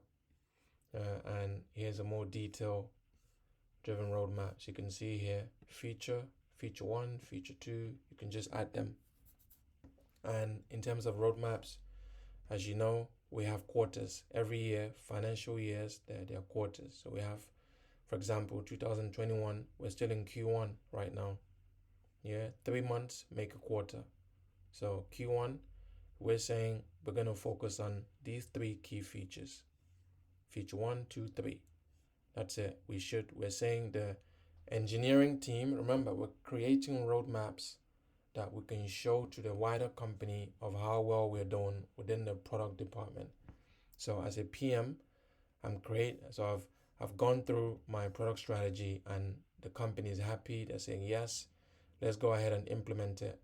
A: and here's a more detail-driven roadmap. So you can see here, feature 1, feature 2, you can just add them. And in terms of roadmaps, as you know, we have quarters. Every year, financial years, there are quarters. So we have, for example, 2021, we're still in Q1 right now. 3 months make a quarter. So Q1, we're saying we're going to focus on these 3 key features. Feature 1, 2, 3. That's it. We're saying the engineering team, remember, we're creating roadmaps that we can show to the wider company of how well we're doing within the product department. So as a PM, I've gone through my product strategy and the company is happy. They're saying, yes, let's go ahead and implement it.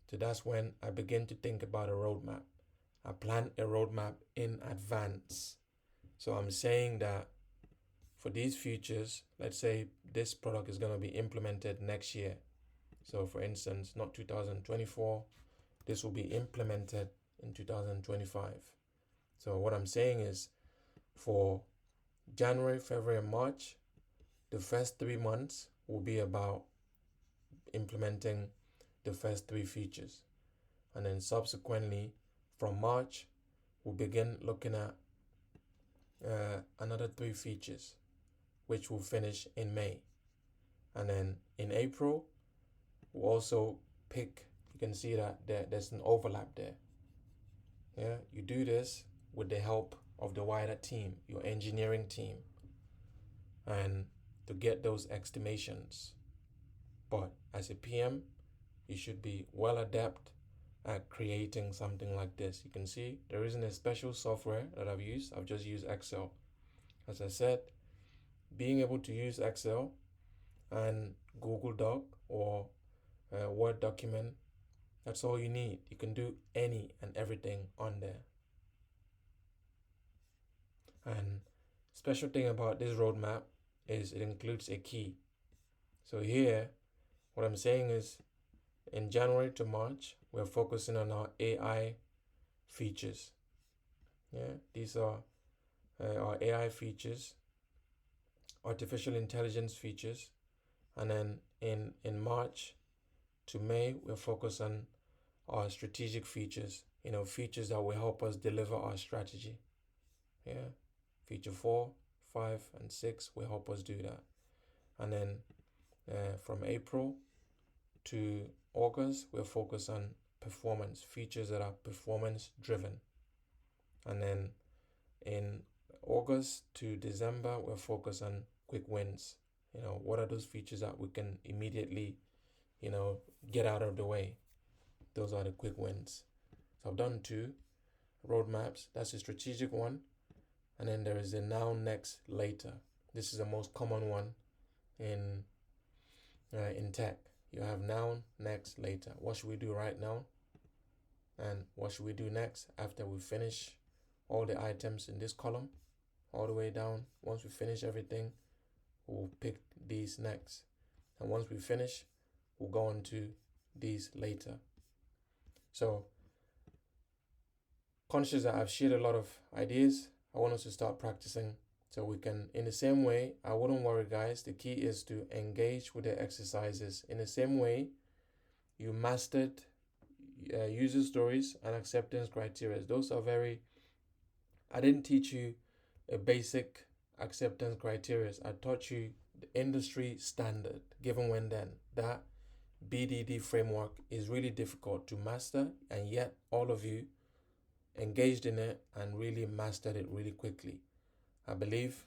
A: So that's when I begin to think about a roadmap. I plan a roadmap in advance. So I'm saying that for these features, let's say this product is going to be implemented next year. So for instance, not 2024, this will be implemented in 2025. So what I'm saying is for January, February, and March, the first 3 months will be about implementing the first 3 features. And then subsequently, from March, we'll begin looking at another 3 features, which will finish in May. And then in April, we'll also pick, you can see that there's an overlap there. Yeah, you do this with the help of the wider team, your engineering team, and to get those estimations. But as a PM, you should be well adept at creating something like this. You can see there isn't a special software that I've used. I've just used Excel. As I said, being able to use Excel and Google Doc or Word document, that's all you need. You can do any and everything on there. And special thing about this roadmap is it includes a key. So here, what I'm saying is in January to March, we're focusing on our AI features. Yeah, these are our AI features, artificial intelligence features. And then in March to May, we're focused on our strategic features, features that will help us deliver our strategy. Yeah, feature 4, 5, and 6 will help us do that. And then from April to August, we're focused on performance, features that are performance driven. And then in August to December, we're focused on quick wins. What are those features that we can immediately, get out of the way? Those are the quick wins. So I've done 2 roadmaps. That's a strategic one. And then there is a now, next, later. This is the most common one in tech. You have now, next, later. What should we do right now? And what should we do next after we finish all the items in this column all the way down? Once we finish everything, we'll pick these next. And once we finish, we'll go on to these later. So, conscious that I've shared a lot of ideas, I want us to start practicing so we can, in the same way, I wouldn't worry, guys. The key is to engage with the exercises. In the same way, you mastered user stories and acceptance criteria. Those are I didn't teach you a basic acceptance criteria. I taught you the industry standard, given when then. That BDD framework is really difficult to master, and yet all of you engaged in it and really mastered it really quickly. I believe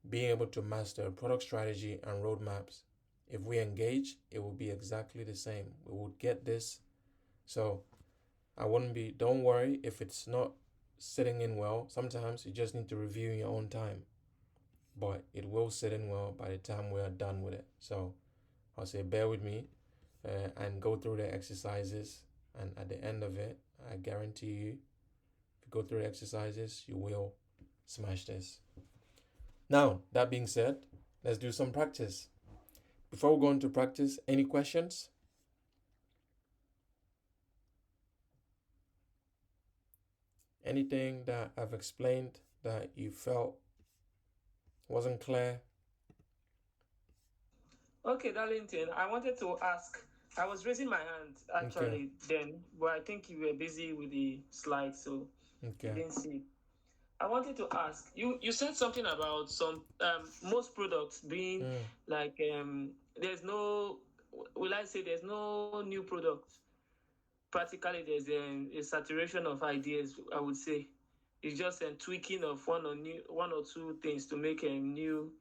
A: being able to master product strategy and roadmaps, if we engage, it will be exactly the same. We would get this. So don't worry if it's not sitting in well. Sometimes you just need to review in your own time, but it will sit in well by the time we are done with it. So I'll say bear with me and go through the exercises, and at the end of it, I guarantee you, if you go through the exercises, you will smash this. Now, that being said, let's do some practice. Before we go into practice, any questions? Anything that I've explained that you felt wasn't clear?
B: Okay, Darlington, I wanted to ask. I was raising my hand actually then, but I think you were busy with the slides, so you didn't see it. I wanted to ask you. You said something about some most products being like there's no. Will I say there's no new product? Practically, there's a saturation of ideas. I would say it's just a tweaking of one or two things to make a new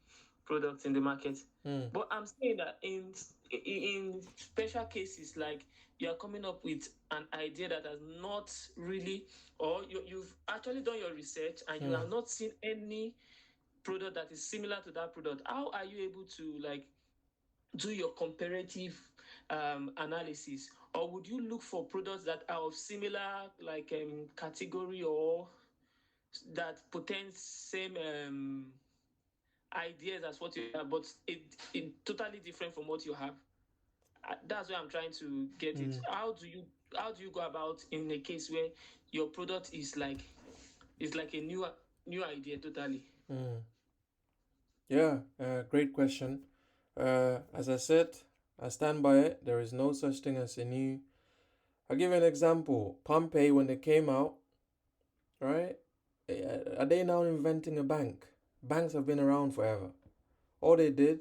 B: product in the market. But I'm saying that in special cases, like you are coming up with an idea that has not really, or you've actually done your research and you have not seen any product that is similar to that product. How are you able to like do your comparative analysis, or would you look for products that are of similar like category or that possess same ideas as what you have, but it totally different from what you have? That's where I'm trying to get it. How do you go about in a case where your product is like a new idea totally?
A: Yeah, great question. As I said, I stand by it. There is no such thing as a new I'll give you an example. Pompeii, when they came out, right? Are they now inventing a bank? Banks have been around forever. All they did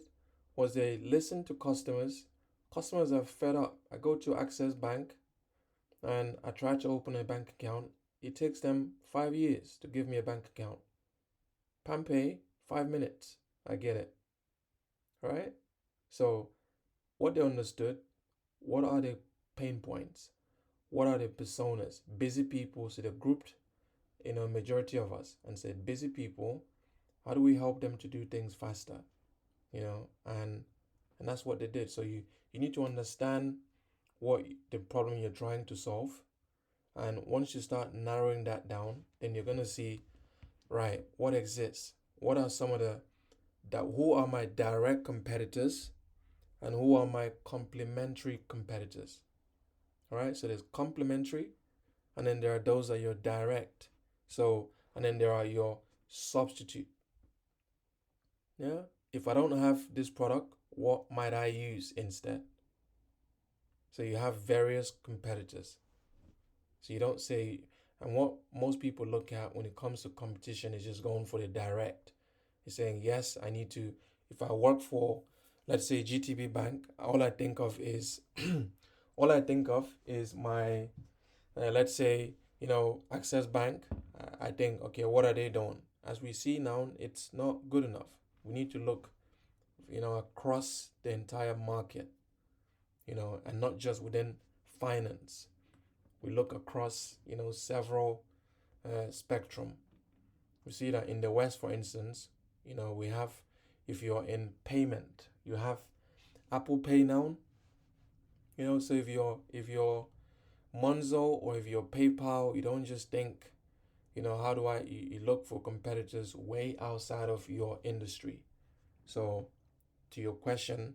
A: was they listened to customers. Customers are fed up. I go to Access Bank and I try to open a bank account. It takes them 5 years to give me a bank account. Pompeii, 5 minutes. I get it. Right? So, what they understood, what are the pain points? What are the personas? Busy people. So they grouped, majority of us and said, busy people, how do we help them to do things faster? And that's what they did. So you need to understand what the problem you're trying to solve. And once you start narrowing that down, then you're gonna see, right, what exists. What are some of who are my direct competitors and who are my complementary competitors? All right, so there's complementary, and then there are those that you're direct. So, and then there are your substitute. Yeah. If I don't have this product, what might I use instead? So you have various competitors. So you don't say, and what most people look at when it comes to competition is just going for the direct. You're saying, yes, I need to, if I work for, let's say GTB Bank, all I think of is, my, let's say, Access Bank. I think, okay, what are they doing? As we see now, it's not good enough. We need to look, across the entire market, and not just within finance. We look across, several spectrum. We see that in the West, for instance, we have, if you're in payment, you have Apple Pay now. So if you're Monzo or if you're PayPal, you don't just think, how do you look for competitors way outside of your industry. So to your question,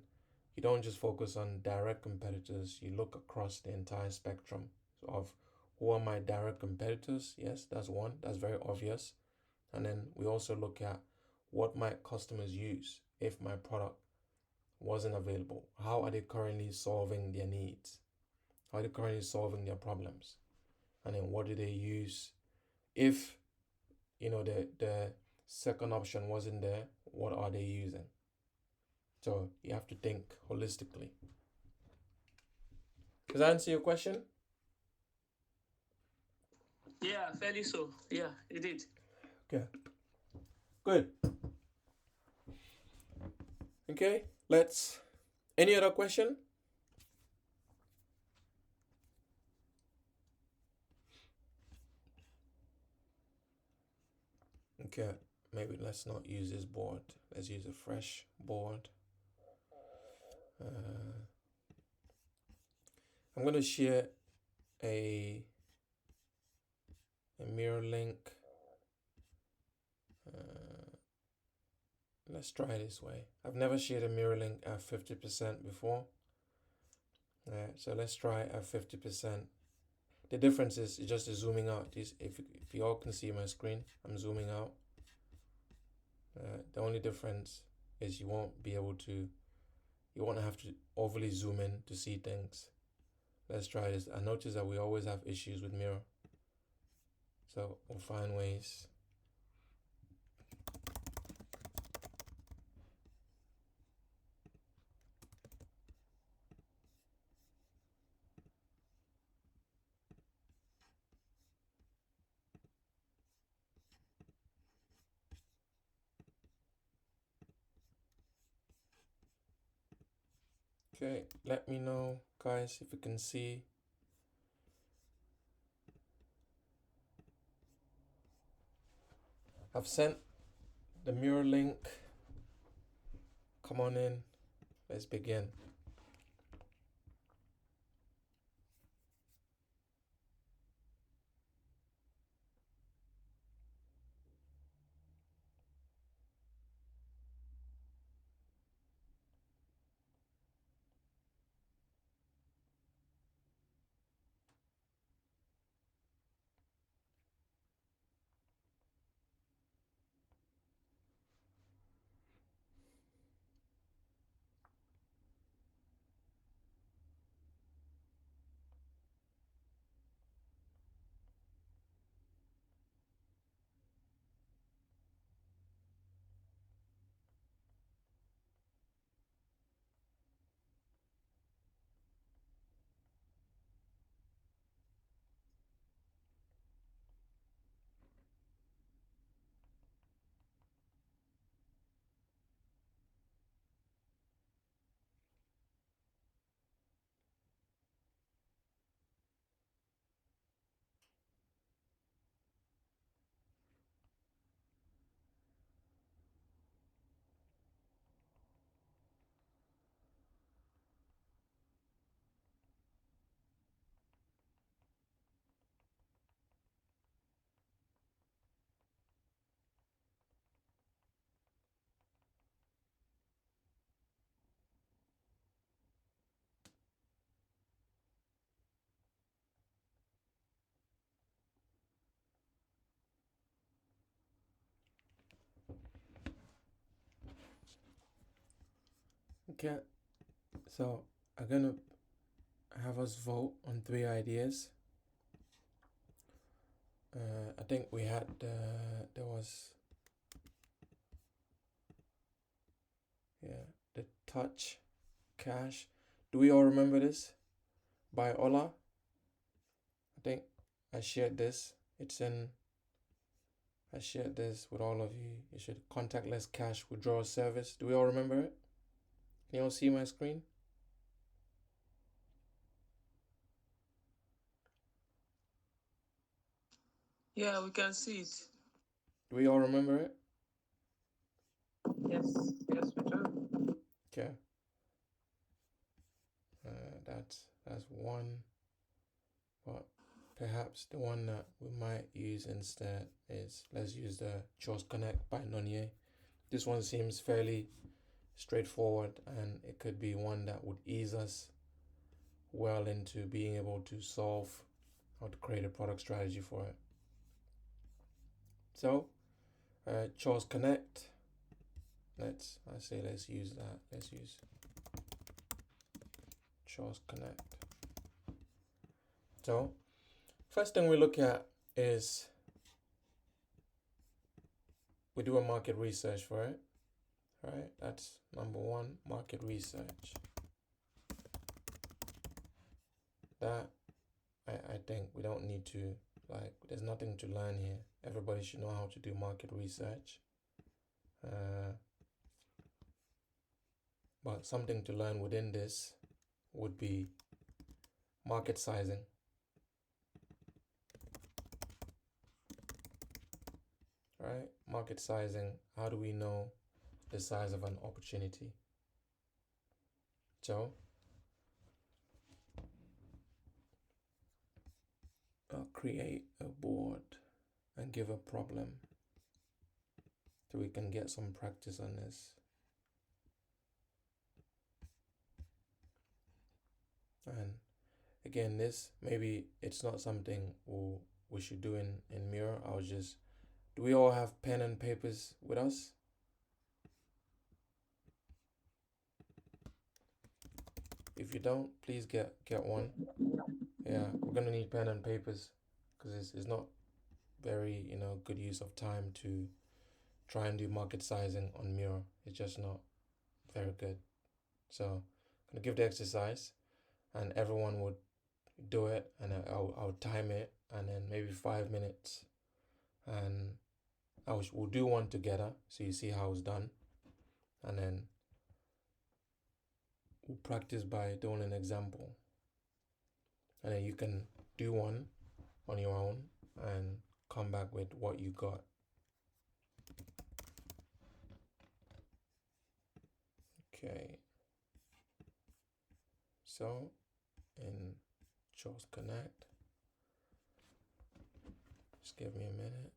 A: you don't just focus on direct competitors, you look across the entire spectrum of who are my direct competitors. Yes, that's one. That's very obvious. And then we also look at what might customers use if my product wasn't available. How are they currently solving their needs? How are they currently solving their problems? And then what do they use if the second option wasn't there? What are they using? So you have to think holistically. Does that answer your question?
B: Yeah, fairly so. Yeah, it did.
A: Okay. Good. Okay, any other question? Okay, maybe let's not use this board. Let's use a fresh board. I'm going to share a mirror link. Let's try this way. I've never shared a mirror link at 50% before. So let's try at 50%. The difference is just zooming out. If you all can see my screen, I'm zooming out. The only difference is you won't have to overly zoom in to see things. Let's try this. I notice that we always have issues with mirror. So we'll find ways. Okay, let me know, guys, if you can see. I've sent the mirror link. Come on in. Let's begin. Okay, so I'm gonna have us vote on 3 ideas. I think we had there was the touch cash. Do we all remember this? By Ola. I think I shared this. I shared this with all of you. You should contactless cash withdrawal service. Do we all remember it? Can you all see my screen?
B: Yeah, we can see it.
A: Do we all remember it?
D: Yes, yes, we do.
A: Okay. That's one, but perhaps the one that we might use instead is, let's use the Chores Connect by Nonier. This one seems fairly straightforward, and it could be one that would ease us well into being able to solve how to create a product strategy for it. So, Chores Connect. Let's use that. Let's use Chores Connect. So, first thing we look at is we do a market research for it. Right? That's number one, market research. That I think we don't need to, there's nothing to learn here. Everybody should know how to do market research. But something to learn within this would be market sizing. Right? Market sizing. How do we know the size of an opportunity? So, I'll create a board and give a problem so we can get some practice on this. And again, this, maybe it's not something we should do in Miro. Do we all have pen and papers with us? If you don't, please get one. Yeah, we're gonna need pen and papers because it's not very good use of time to try and do market sizing on Miro. It's just not very good. So I'm gonna give the exercise, and everyone would do it, and I'll time it, and then maybe 5 minutes, and we'll do one together so you see how it's done, and then we'll practice by doing an example, and then you can do one on your own and come back with what you got. Okay, so in Chores Connect, just give me a minute.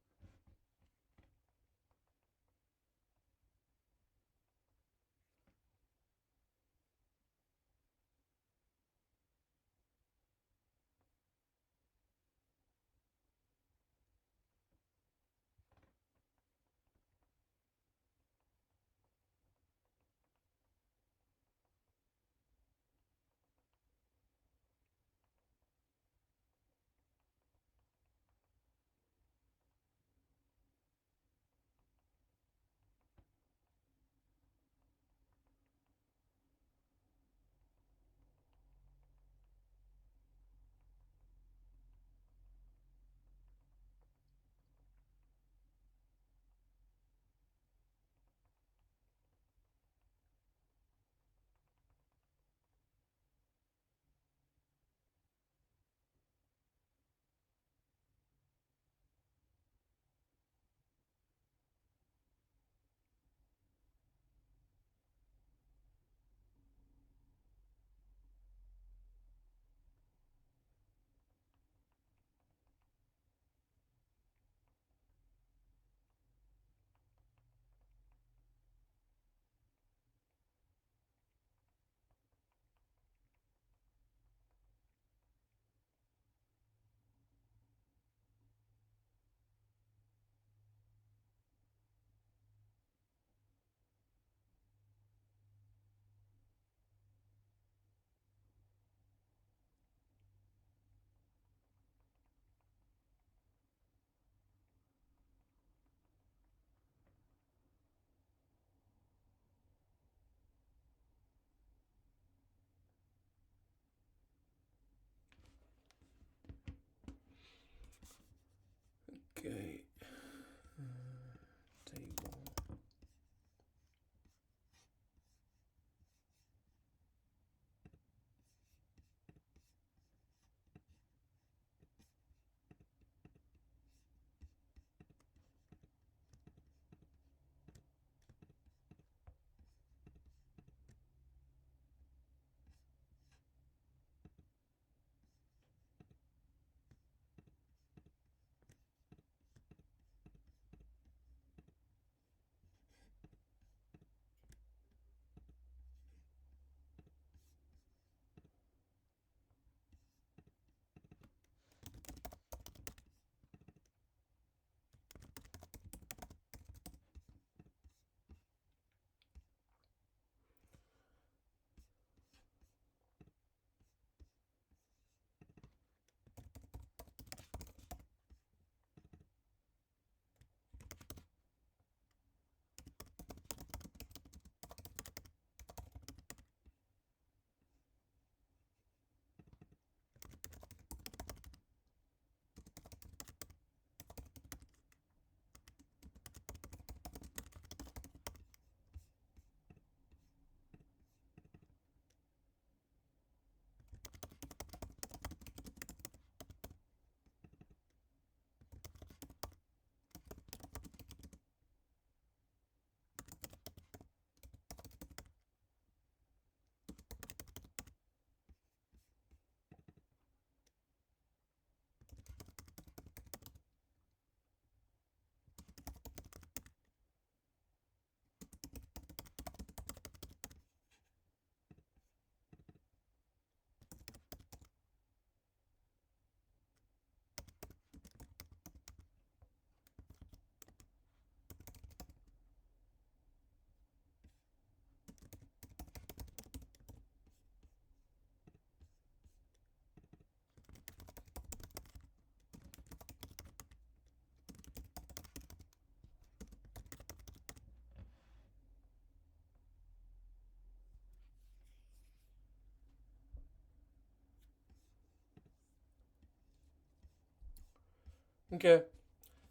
A: Okay.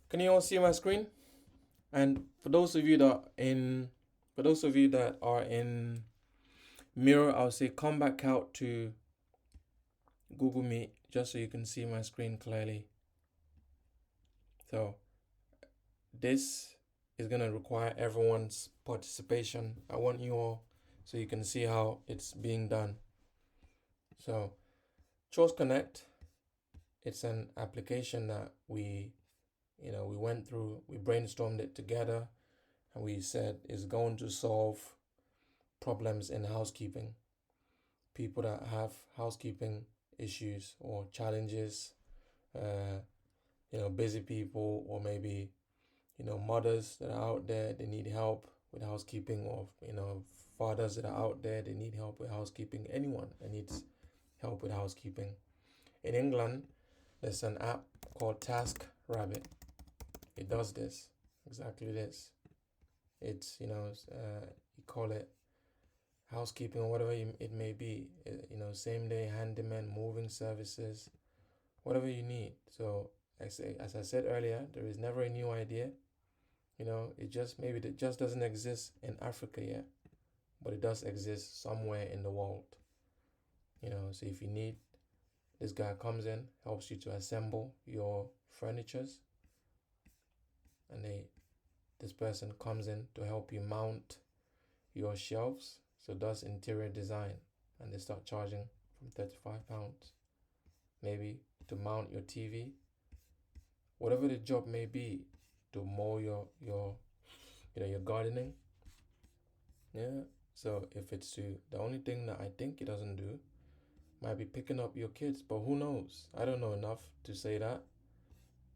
A: Can you all see my screen? And for those of you that are in Mirror, I'll say come back out to Google Meet just so you can see my screen clearly. So this is gonna require everyone's participation. I want you all so you can see how it's being done. So Choice Connect, it's an application that we went through, we brainstormed it together, and we said it's going to solve problems in housekeeping. People that have housekeeping issues or challenges, busy people, or maybe, mothers that are out there, they need help with housekeeping, or, fathers that are out there, they need help with housekeeping. Anyone that needs help with housekeeping. In England, there's an app called Task Rabbit. It does this, exactly this. It's, you call it housekeeping or whatever it may be, same day handyman, moving services, whatever you need. So as I said earlier, there is never a new idea. It just doesn't exist in Africa yet, but it does exist somewhere in the world. So if you need, this guy comes in, helps you to assemble your furnitures, and this person comes in to help you mount your shelves, so does interior design, and they start charging from £35 maybe to mount your TV, whatever the job may be, to mow your gardening. Yeah. So if it's the only thing that I think it doesn't do might be picking up your kids, but who knows? I don't know enough to say that.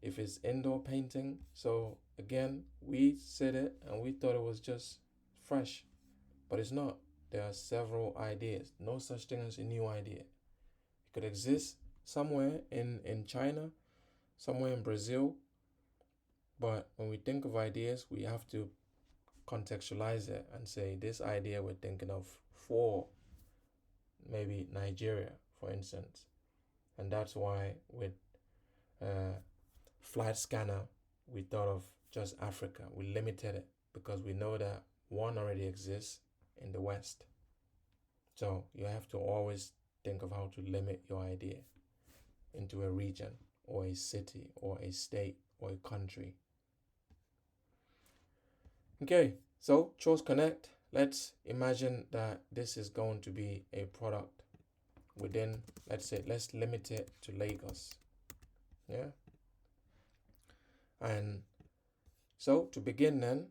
A: If it's indoor painting, so again, we said it and we thought it was just fresh, but it's not. There are several ideas. No such thing as a new idea. It could exist somewhere in China, somewhere in Brazil, but when we think of ideas, we have to contextualize it and say this idea we're thinking of for maybe Nigeria, for instance. And that's why with Flight Scanner, we thought of just Africa. We limited it because we know that one already exists in the West. So you have to always think of how to limit your idea into a region or a city or a state or a country. Okay, so Choice Connect, let's imagine that this is going to be a product within, let's limit it to Lagos. Yeah. And so to begin then,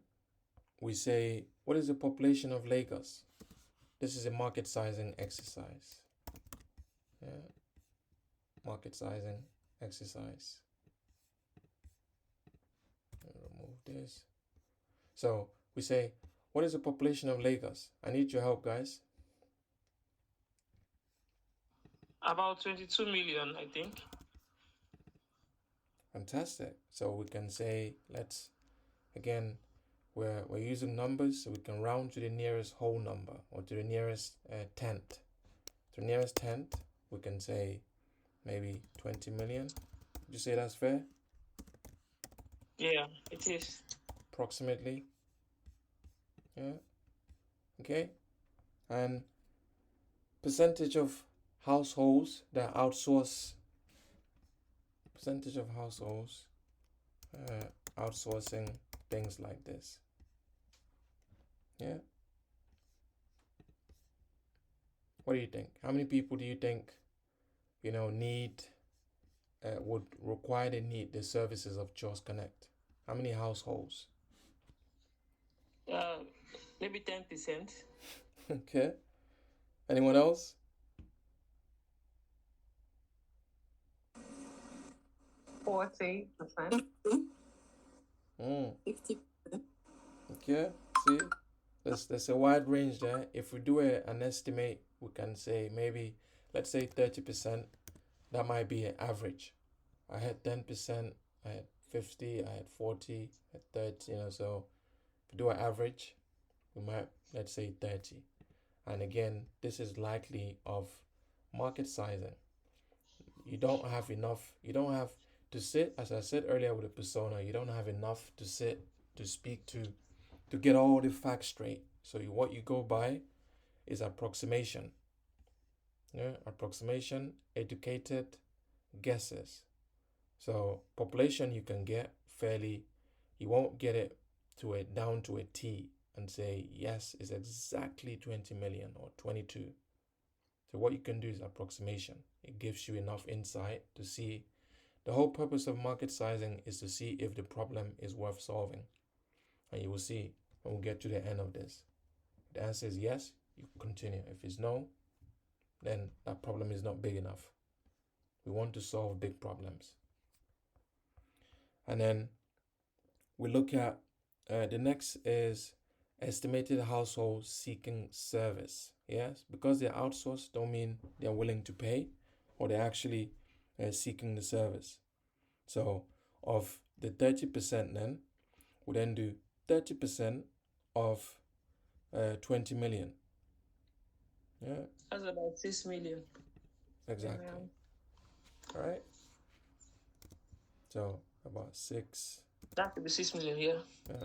A: we say, what is the population of Lagos? This is a market sizing exercise. Yeah. Market sizing exercise. Remove this. So we say, what is the population of Lagos? I need your help, guys.
B: About 22 million, I think.
A: Fantastic. So we can say, we're using numbers, so we can round to the nearest whole number, or to the nearest tenth. To the nearest tenth, we can say maybe 20 million. Would you say that's fair?
B: Yeah, it is.
A: Approximately. Yeah. Okay. And percentage of households that outsource. Percentage of households outsourcing things like this. Yeah. What do you think? How many people do you think, need, would require the services of Choice Connect? How many households?
B: Maybe 10%.
A: Okay. Anyone else?
D: 40%.
E: 50%.
A: Okay. See, there's a wide range there. If we do an estimate, we can say maybe, let's say 30%. That might be an average. I had 10%, I had 50, I had 40, I had 30, so if we do an average, we might, let's say 30. And again, this is likely of market sizing. You don't have to sit, as I said earlier with the persona, you don't have enough to sit, to speak to get all the facts straight. So what you go by is approximation. Yeah, approximation, educated guesses. So population you can get fairly, you won't get it down to a T and say yes, it's exactly 20 million or 22. So what you can do is approximation. It gives you enough insight to see. The whole purpose of market sizing is to see if the problem is worth solving. And you will see when we get to the end of this. If the answer is yes, you continue. If it's no, then that problem is not big enough. We want to solve big problems. And then we look at the next is estimated households seeking service. Yes, because they're outsourced don't mean they're willing to pay or they're actually seeking the service. So of the 30% then, we then do 30% of 20 million. Yeah.
B: That's about 6 million.
A: Exactly. All right. So about 6.
B: That could be 6 million, yeah.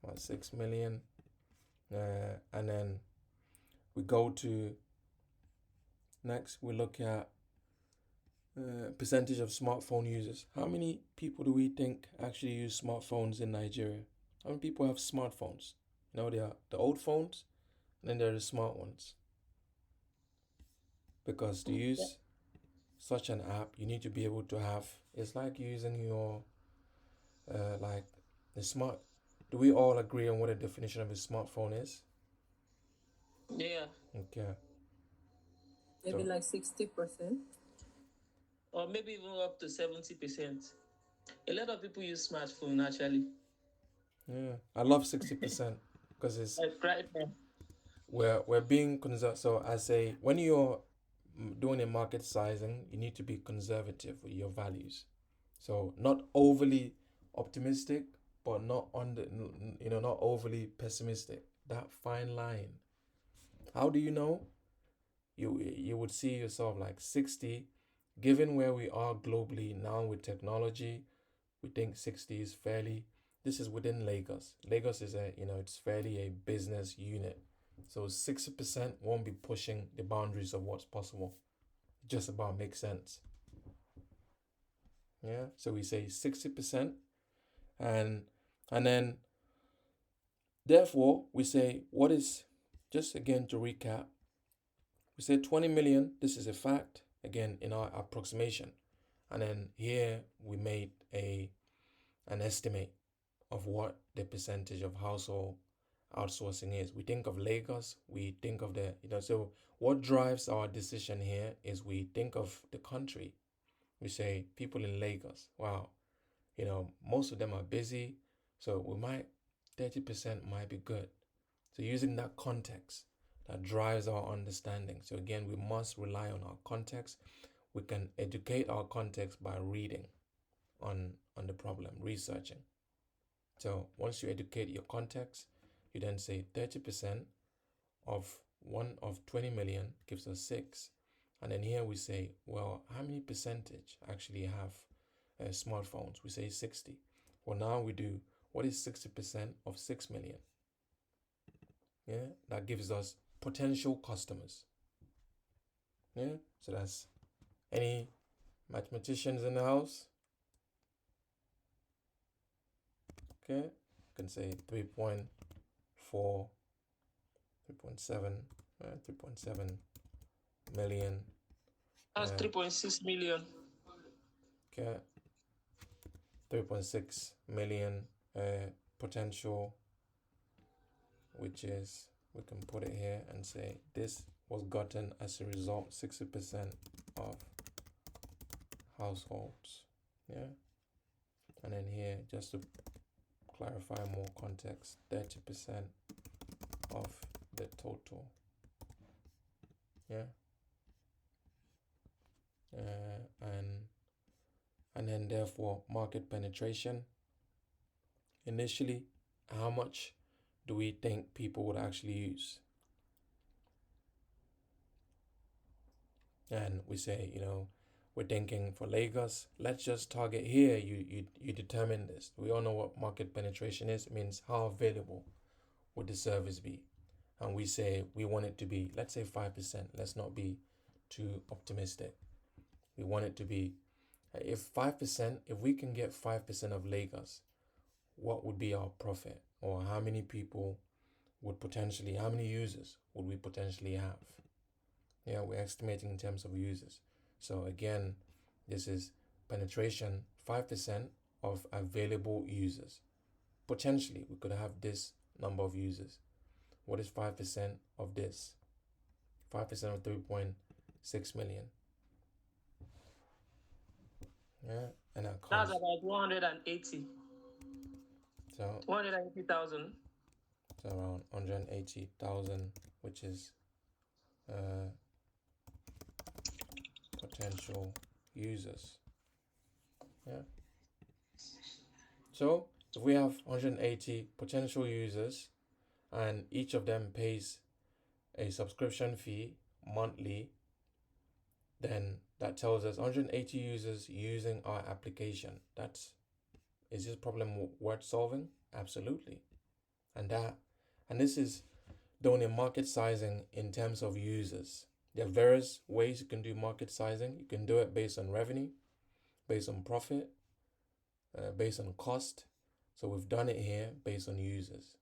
A: About 6 million. And then we go to next, we look at percentage of smartphone users. How many people do we think actually use smartphones in Nigeria? How many people have smartphones? You know, they are the old phones, and then there are the smart ones. Because to use such an app, you need to be able to have, it's like using your, like the smart. Do we all agree on what the definition of a smartphone is?
B: Yeah.
A: Okay.
E: Maybe like 60%.
B: Or maybe even up to 70%. A lot of people use smartphone actually.
A: Yeah, I love 60% because it's
B: Right.
A: we're being conservative. So I say when you're doing a market sizing, you need to be conservative with your values. So not overly optimistic, but not not overly pessimistic. That fine line. How do you know? You would see yourself like 60, given where we are globally now with technology. We think 60 is fairly. This is within Lagos. Lagos is it's fairly a business unit. So 60% won't be pushing the boundaries of what's possible. Just about makes sense. Yeah. So we say 60%, and then therefore we say what is, just again to recap, we say 20 million. This is a fact again in our approximation, and then here we made an estimate of what the percentage of household outsourcing is. We think of Lagos, we think of so what drives our decision here is we think of the country. We say people in Lagos, wow, most of them are busy, so 30% might be good. So using that context, that drives our understanding. So again, we must rely on our context. We can educate our context by reading on the problem, researching. So once you educate your context, you then say 30% of 20 million gives us 6. And then here we say, well, how many percentage actually have smartphones? We say 60. Well, now we do, what is 60% of 6 million? Yeah, that gives us potential customers. Yeah, so that's, any mathematicians in the house? Okay, you can say 3.4, 3.7, 3.7 million.
B: That's 3.6 million.
A: Okay, 3.6 million potential, which is, we can put it here and say this was gotten as a result 60% of households. Yeah, and then here, just to clarify more context, 30% of the total. Yeah. And then therefore market penetration. Initially, how much do we think people would actually use? And we say, we're thinking for Lagos, let's just target here. You determine this. We all know what market penetration is. It means how available would the service be. And we say we want it to be, let's say 5%. Let's not be too optimistic. We want it to be, if 5%, if we can get 5% of Lagos, what would be our profit? Or how many people would potentially, how many users would we potentially have? Yeah, we're estimating in terms of users. So again, this is penetration, 5% of available users. Potentially, we could have this number of users. What is 5% of this? 5% of 3.6 million. Yeah, and that comes.
B: That's about 180.
A: So
B: 180,000.
A: So around 180,000, which is potential users. Yeah. So if we have 180 potential users and each of them pays a subscription fee monthly, then that tells us 180 users using our application. Is this problem worth solving? Absolutely. And this is done in market sizing in terms of users. There are various ways you can do market sizing. You can do it based on revenue, based on profit, based on cost. So we've done it here based on users.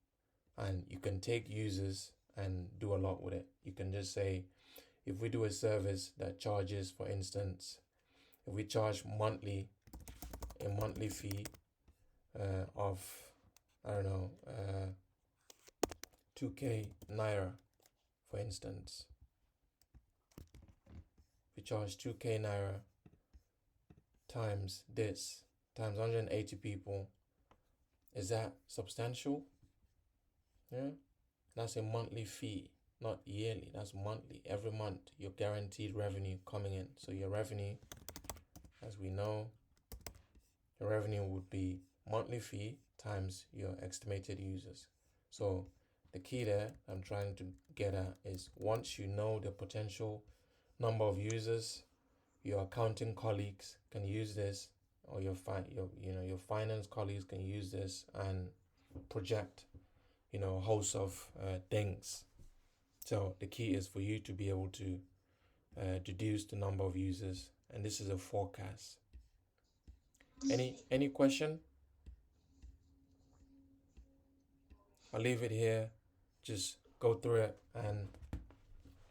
A: And you can take users and do a lot with it. You can just say, if we do a service that charges, for instance, if we charge a monthly fee of, I don't know, 2k naira, for instance. If we charge 2k naira times this, times 180 people, is that substantial? Yeah, that's a monthly fee, not yearly. That's monthly. Every month, your guaranteed revenue coming in. So your revenue, as we know, your revenue would be monthly fee times your estimated users. So the key there I'm trying to get at is, once you know the potential number of users, your accounting colleagues can use this, or your finance colleagues can use this and project, a host of things. So the key is for you to be able to deduce the number of users, and this is a forecast. Any question? I'll leave it here. Just go through it and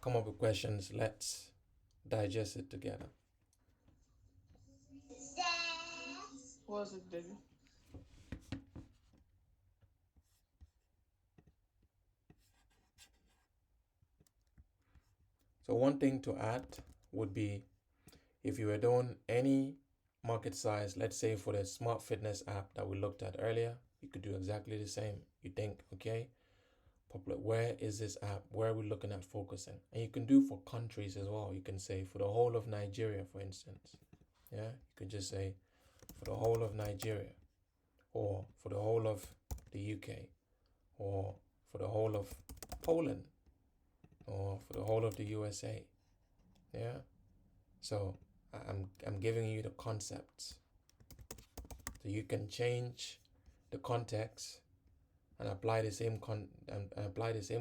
A: come up with questions. Let's digest it together.
B: What was it, baby?
A: So one thing to add would be, if you were doing any market size, let's say for the smart fitness app that we looked at earlier, you could do exactly the same. You think, okay, popular, where is this app? Where are we looking at focusing? And you can do for countries as well. You can say for the whole of Nigeria, for instance. Yeah, you could just say for the whole of Nigeria, or for the whole of the UK, or for the whole of Poland, or for the whole of the USA. Yeah. So I'm giving you the concepts. So you can change the context and apply the same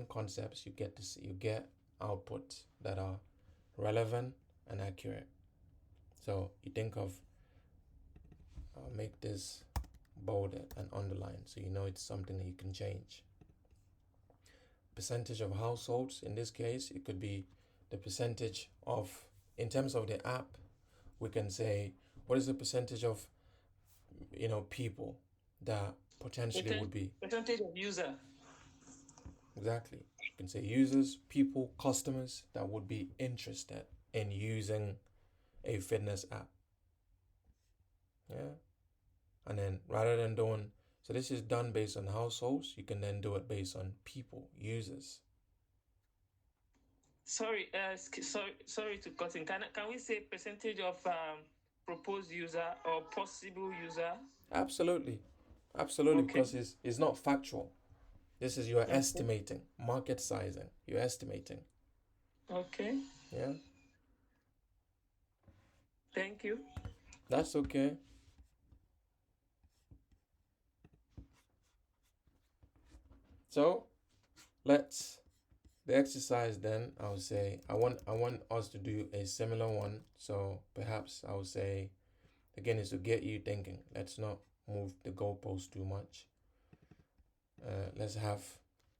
A: concepts. You get outputs that are relevant and accurate. So you think of, make this bolded and underlined so you know it's something that you can change. Percentage of households, in this case, it could be the percentage of, in terms of the app, we can say, what is the percentage of, people that potentially would be.
B: Percentage of user.
A: Exactly. You can say users, people, customers that would be interested in using a fitness app. Yeah. And then rather than doing, so this is done based on households, you can then do it based on people, users.
B: Sorry to cut in. Can we say percentage of proposed user or possible user?
A: Absolutely, okay. Because it's not factual. This is, you're estimating, market sizing. You're estimating.
B: Okay.
A: Yeah.
B: Thank you.
A: That's okay. So let's the exercise then. I would say I want us to do a similar one. So perhaps I would say again is to get you thinking. Let's not move the goalpost too much. Let's have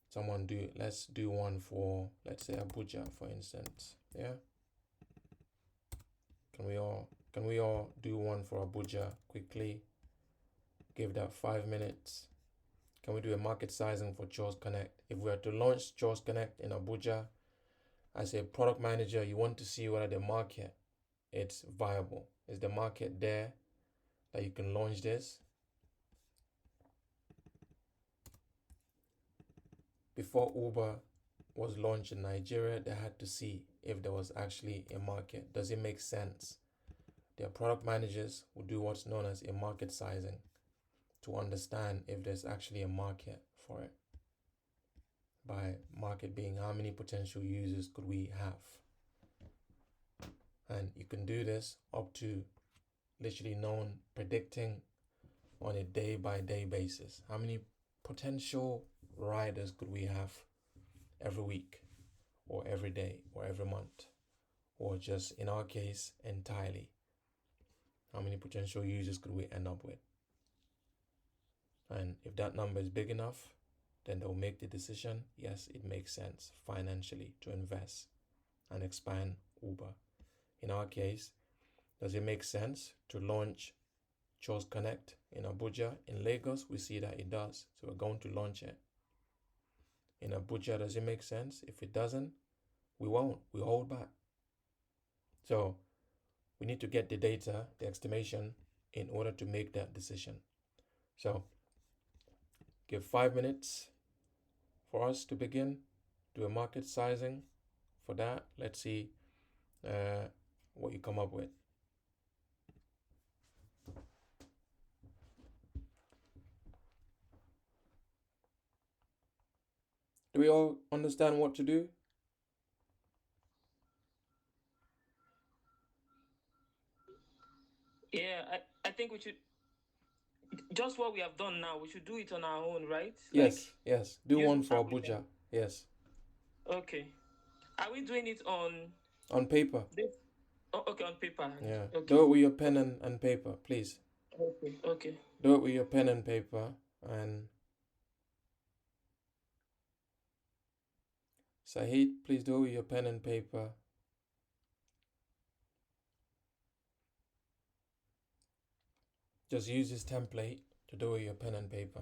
A: someone do. Let's do one for, let's say, Abuja, for instance. Yeah. Can we all do one for Abuja quickly? Give that 5 minutes. Can we do a market sizing for Chores Connect? If we are to launch Chores Connect in Abuja, as a product manager, you want to see whether the market it's viable. Is the market there that you can launch this? Before Uber was launched in Nigeria, they had to see if there was actually a market. Does it make sense? Their product managers will do what's known as a market sizing to understand if there's actually a market for it. By market being how many potential users could we have? And you can do this up to literally predicting on a day-by-day basis. How many potential riders could we have every week or every day or every month, or just in our case entirely? How many potential users could we end up with? And if that number is big enough, then they'll make the decision, yes, it makes sense financially to invest and expand Uber. In our case, does it make sense to launch Chores Connect in Abuja? In Lagos, we see that it does. So we're going to launch it. In Abuja, does it make sense? If it doesn't, we won't. We hold back. So we need to get the data, the estimation, in order to make that decision. So give 5 minutes for us to begin. Do a market sizing for that. Let's see what you come up with. Do we all understand what to do?
B: Yeah, I think we should just what we have done now. We should do it on our own, right?
A: Yes, yes. Do
B: use
A: one for
B: app with them.
A: Abuja. Yes.
B: Okay. Are we doing it
A: on paper?
B: this? Oh, okay, on paper.
A: Yeah.
B: Okay.
A: Do it with your pen and paper, please.
B: Okay. Okay.
A: Do it with your pen and paper. And Sahid, please do it with your pen and paper. Just use this template to do it with your pen and paper.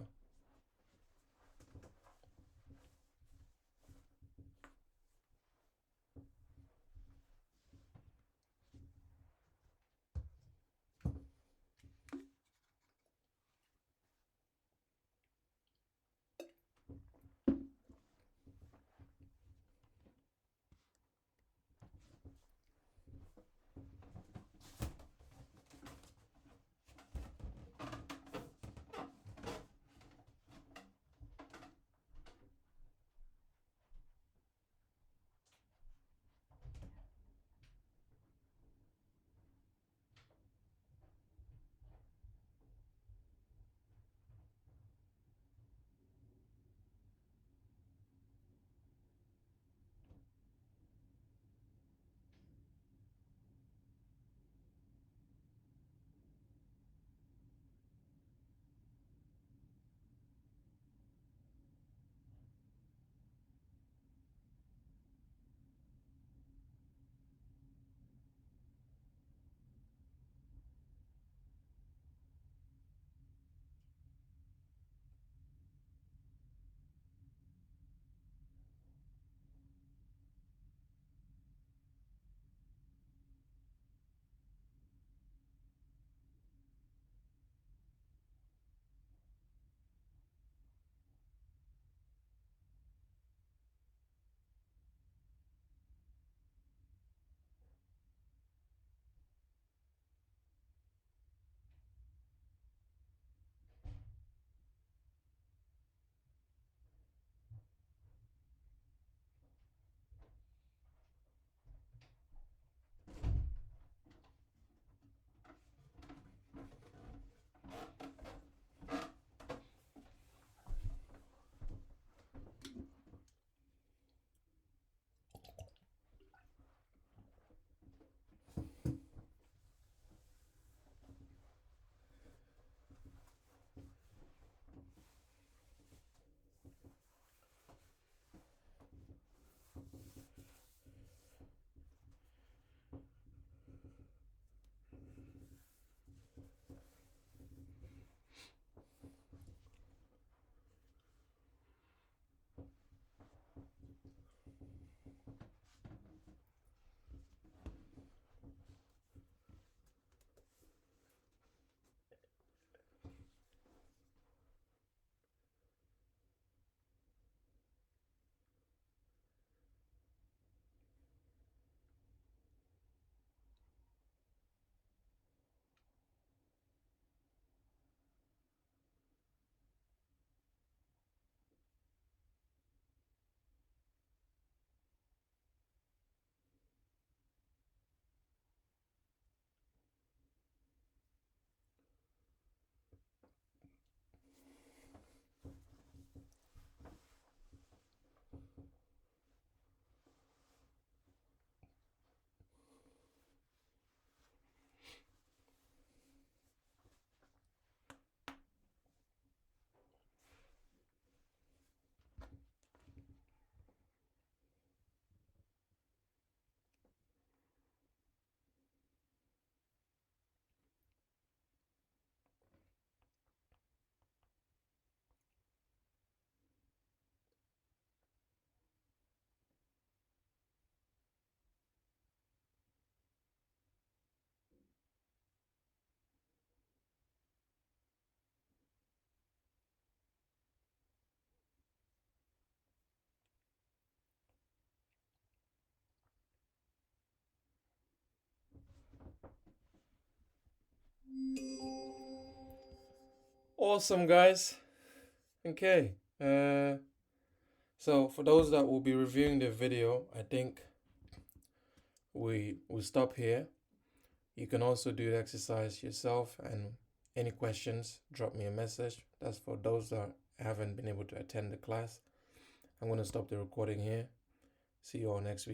A: Awesome, guys. Okay. So for those that will be reviewing the video, I think we will stop here. You can also do the exercise yourself, and any questions, drop me a message. That's for those that haven't been able to attend the class. I'm going to stop the recording here. See you all next week.